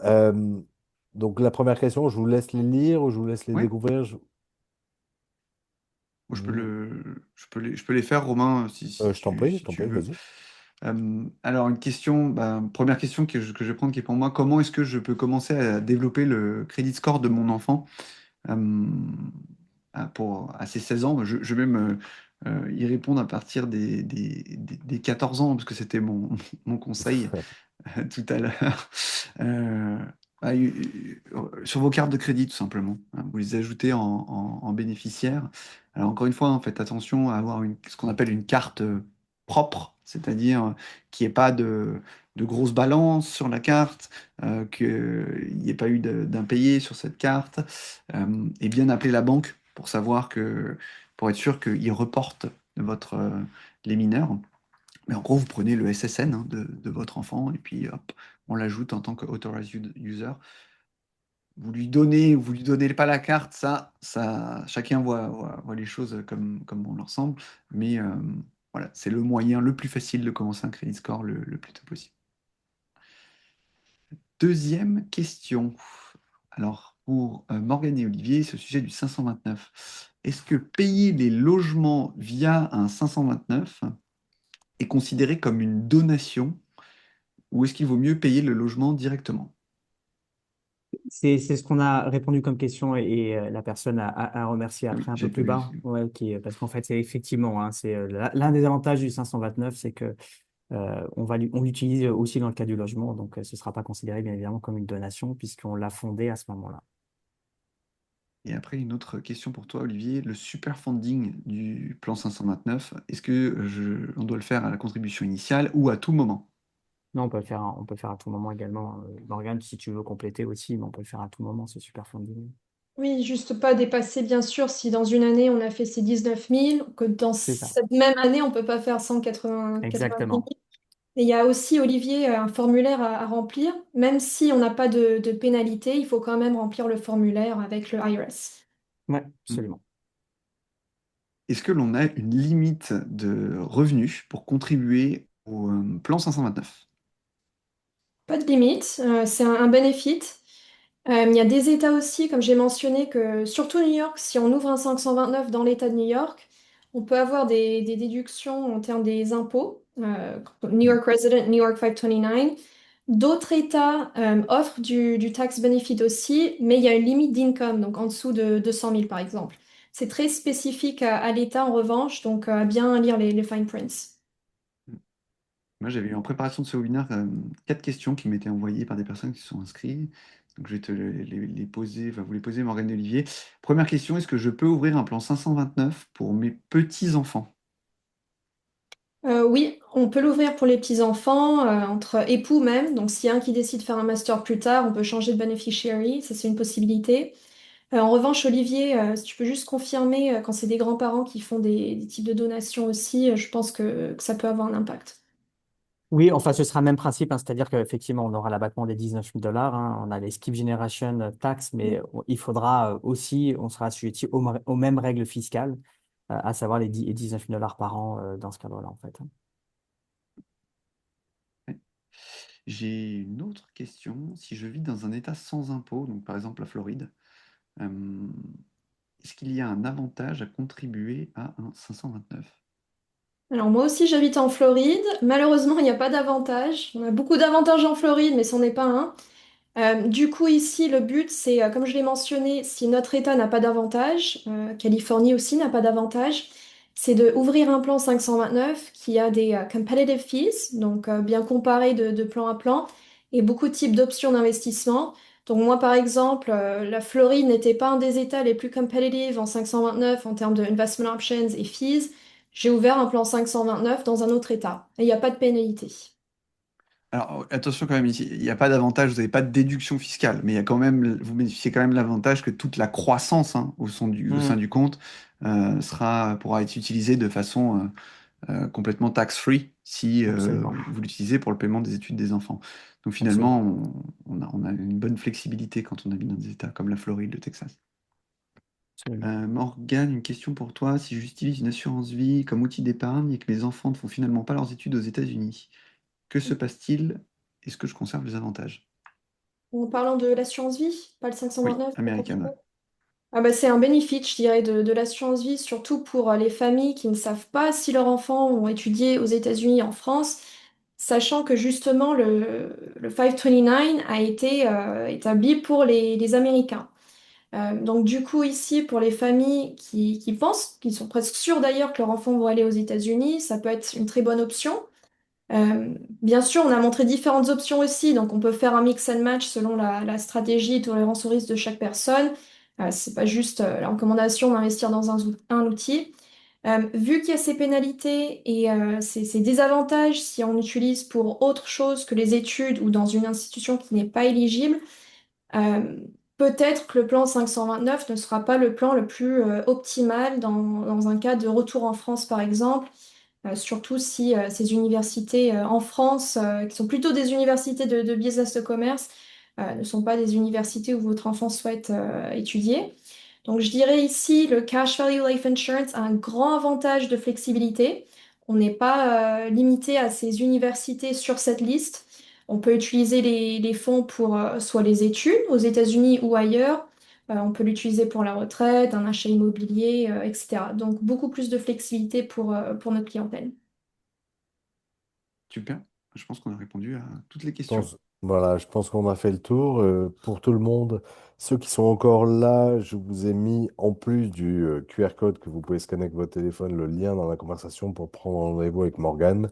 Donc la première question, je vous laisse les lire ou je vous laisse les Oui, découvrir. Vous- je peux les faire, Romain, je si t'en tu prie, veux. vas-y. Alors, une question, première question que je vais prendre qui est pour moi, comment est-ce que je peux commencer à développer le crédit score de mon enfant euh, à ses 16 ans? Je vais même y répondre à partir des 14 ans, parce que c'était mon conseil tout à l'heure. Euh, sur vos cartes de crédit, tout simplement, hein. Vous les ajoutez en bénéficiaire. Alors, encore une fois, hein, faites attention à avoir ce qu'on appelle une carte propre, c'est-à-dire qu'il n'y ait pas de grosse balance sur la carte, qu'il n'y ait pas eu d'impayé sur cette carte, et bien appeler la banque pour être sûr qu'ils reportent les mineurs. Mais en gros, vous prenez le SSN, hein, de votre enfant et puis hop, on l'ajoute en tant que authorized user. Vous lui donnez pas la carte, chacun voit les choses comme on leur semble. Mais voilà, c'est le moyen le plus facile de commencer un credit score le plus tôt possible. Deuxième question. Alors, pour Morgane et Olivier, c'est au sujet du 529. Est-ce que payer les logements via un 529 est considéré comme une donation ou est-ce qu'il vaut mieux payer le logement directement? C'est ce qu'on a répondu comme question et la personne a remercié Ah oui, après un peu j'ai plus vu. bas. Ouais, parce qu'en fait, c'est effectivement, hein, c'est l'un des avantages du 529, c'est que on l'utilise aussi dans le cas du logement, donc ce ne sera pas considéré bien évidemment comme une donation puisqu'on l'a fondé à ce moment-là. Et après, une autre question pour toi, Olivier. Le super funding du plan 529, est-ce que on doit le faire à la contribution initiale ou à tout moment? Non, on peut le faire à tout moment également. Morgane, si tu veux compléter aussi, mais on peut le faire à tout moment, c'est super funding. Oui, juste pas dépasser, bien sûr, si dans une année on a fait ces 19 000, que dans C'est ça, cette même année on peut pas faire 180 000. exactement. Et il y a aussi, Olivier, un formulaire à remplir. Même si on n'a pas de pénalité, il faut quand même remplir le formulaire avec le IRS. Ouais, Hmm. absolument. Est-ce que l'on a une limite de revenus pour contribuer au plan 529? Pas de limite, c'est un benefit. Il y a des États aussi, comme j'ai mentionné, que surtout New York, si on ouvre un 529 dans l'État de New York, on peut avoir des déductions en termes des impôts. New Hmm. York Resident, New York 529. D'autres États offrent du tax benefit aussi, mais il y a une limite d'income, donc en dessous de 200 000 par exemple. C'est très spécifique à l'État en revanche, donc à bien lire les fine prints. Moi, j'avais eu en préparation de ce webinaire 4 questions qui m'étaient envoyées par des personnes qui se sont inscrites. Donc, je vais te les poser, enfin, vous les poser, Morgane et Olivier. Première question, est-ce que je peux ouvrir un plan 529 pour mes petits-enfants? Oui, on peut l'ouvrir pour les petits-enfants, entre époux même. Donc, s'il y a un qui décide de faire un master plus tard, on peut changer de beneficiary. Ça, c'est une possibilité. En revanche, Olivier, si tu peux juste confirmer, quand c'est des grands-parents qui font des types de donations aussi, je pense que ça peut avoir un impact. Oui, enfin, ce sera le même principe, hein, c'est-à-dire qu'effectivement, on aura l'abattement des 19 000 $, hein, on a les skip generation tax, mais il faudra aussi, on sera assujetti aux mêmes règles fiscales, à savoir les 19 000 $ par an dans ce cadre-là, en fait. Ouais. J'ai une autre question. Si je vis dans un État sans impôt, donc par exemple la Floride, Euh, Est-ce qu'il y a un avantage à contribuer à un 529? Alors moi aussi j'habite en Floride. Malheureusement, il n'y a pas d'avantage. On a beaucoup d'avantages en Floride, mais c'en est pas un. Du coup, ici, le but, c'est, comme je l'ai mentionné, si notre État n'a pas d'avantage, Californie aussi n'a pas d'avantage, c'est de ouvrir un plan 529 qui a des competitive fees, donc bien comparé de plan à plan, et beaucoup de types d'options d'investissement. Donc moi, par exemple, la Floride n'était pas un des États les plus competitive en 529 en termes de investment options et fees. J'ai ouvert un plan 529 dans un autre État, et il n'y a pas de pénalité. Alors, attention quand même, ici, il n'y a pas d'avantage, vous n'avez pas de déduction fiscale, mais il y a quand même, vous bénéficiez quand même l'avantage que toute la croissance hein, au sein Hmm, du compte pourra être utilisée de façon complètement tax-free si absolument. vous l'utilisez pour le paiement des études des enfants. Donc finalement, Absolument. on a une bonne flexibilité quand on habite dans des États comme la Floride, le Texas. Absolument. Morgane, une question pour toi. Si j'utilise une assurance vie comme outil d'épargne et que mes enfants ne font finalement pas leurs études aux États-Unis, que se passe-t-il? Est-ce que je conserve les avantages? En parlant de l'assurance vie, pas le Oui, 529, pour américaine. Ouais. continuer. Ah bah c'est un bénéfice, je dirais, de l'assurance vie, surtout pour les familles qui ne savent pas si leurs enfants ont étudié aux États-Unis, en France, sachant que justement le 529 a été établi pour les Américains. Donc du coup ici, pour les familles qui pensent, qui sont presque sûres d'ailleurs que leurs enfants vont aller aux États-Unis, ça peut être une très bonne option. Bien sûr, on a montré différentes options aussi, donc on peut faire un mix and match selon la stratégie et tolérance au risque de chaque personne. C'est pas juste la recommandation d'investir dans un outil. Vu qu'il y a ces pénalités et ces désavantages si on utilise pour autre chose que les études ou dans une institution qui n'est pas éligible, euh, peut-être que le plan 529 ne sera pas le plan le plus optimal dans un cas de retour en France, par exemple. Surtout si ces universités en France, qui sont plutôt des universités de business de commerce, ne sont pas des universités où votre enfant souhaite étudier. Donc je dirais ici, le Cash Value Life Insurance a un grand avantage de flexibilité. On n'est pas limité à ces universités sur cette liste. On peut utiliser les fonds pour soit les études aux États-Unis ou ailleurs. On peut l'utiliser pour la retraite, un achat immobilier, etc. Donc beaucoup plus de flexibilité pour notre clientèle. Super. Je pense qu'on a répondu à toutes les questions. Voilà, je pense qu'on a fait le tour. Pour tout le monde, ceux qui sont encore là, je vous ai mis, en plus du QR code que vous pouvez scanner avec votre téléphone, le lien dans la conversation pour prendre rendez-vous avec Morgane.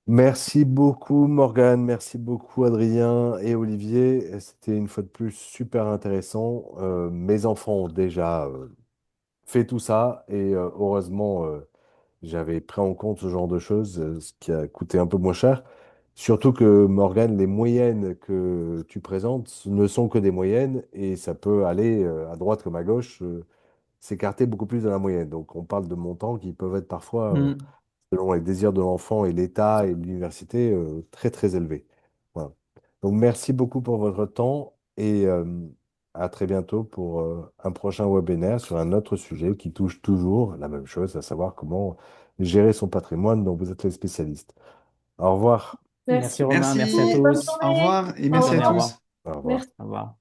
Merci beaucoup Morgane, merci beaucoup Adrien et Olivier. C'était une fois de plus super intéressant. Mes enfants ont déjà fait tout ça et heureusement, j'avais pris en compte ce genre de choses, ce qui a coûté un peu moins cher. Surtout que Morgane, les moyennes que tu présentes ne sont que des moyennes et ça peut aller à droite comme à gauche, s'écarter beaucoup plus de la moyenne. Donc on parle de montants qui peuvent être parfois Hmm. selon les désirs de l'enfant et l'État et l'université, très très élevé. Voilà. Donc merci beaucoup pour votre temps et à très bientôt pour un prochain webinaire sur un autre sujet qui touche toujours la même chose, à savoir comment gérer son patrimoine dont vous êtes les spécialistes. Au revoir. Merci Merci Romain, merci à beaucoup. Bonne Merci, tous. au journée. revoir et Au Bonne merci à journée, au revoir. revoir. tous. Au revoir. Merci. Au revoir.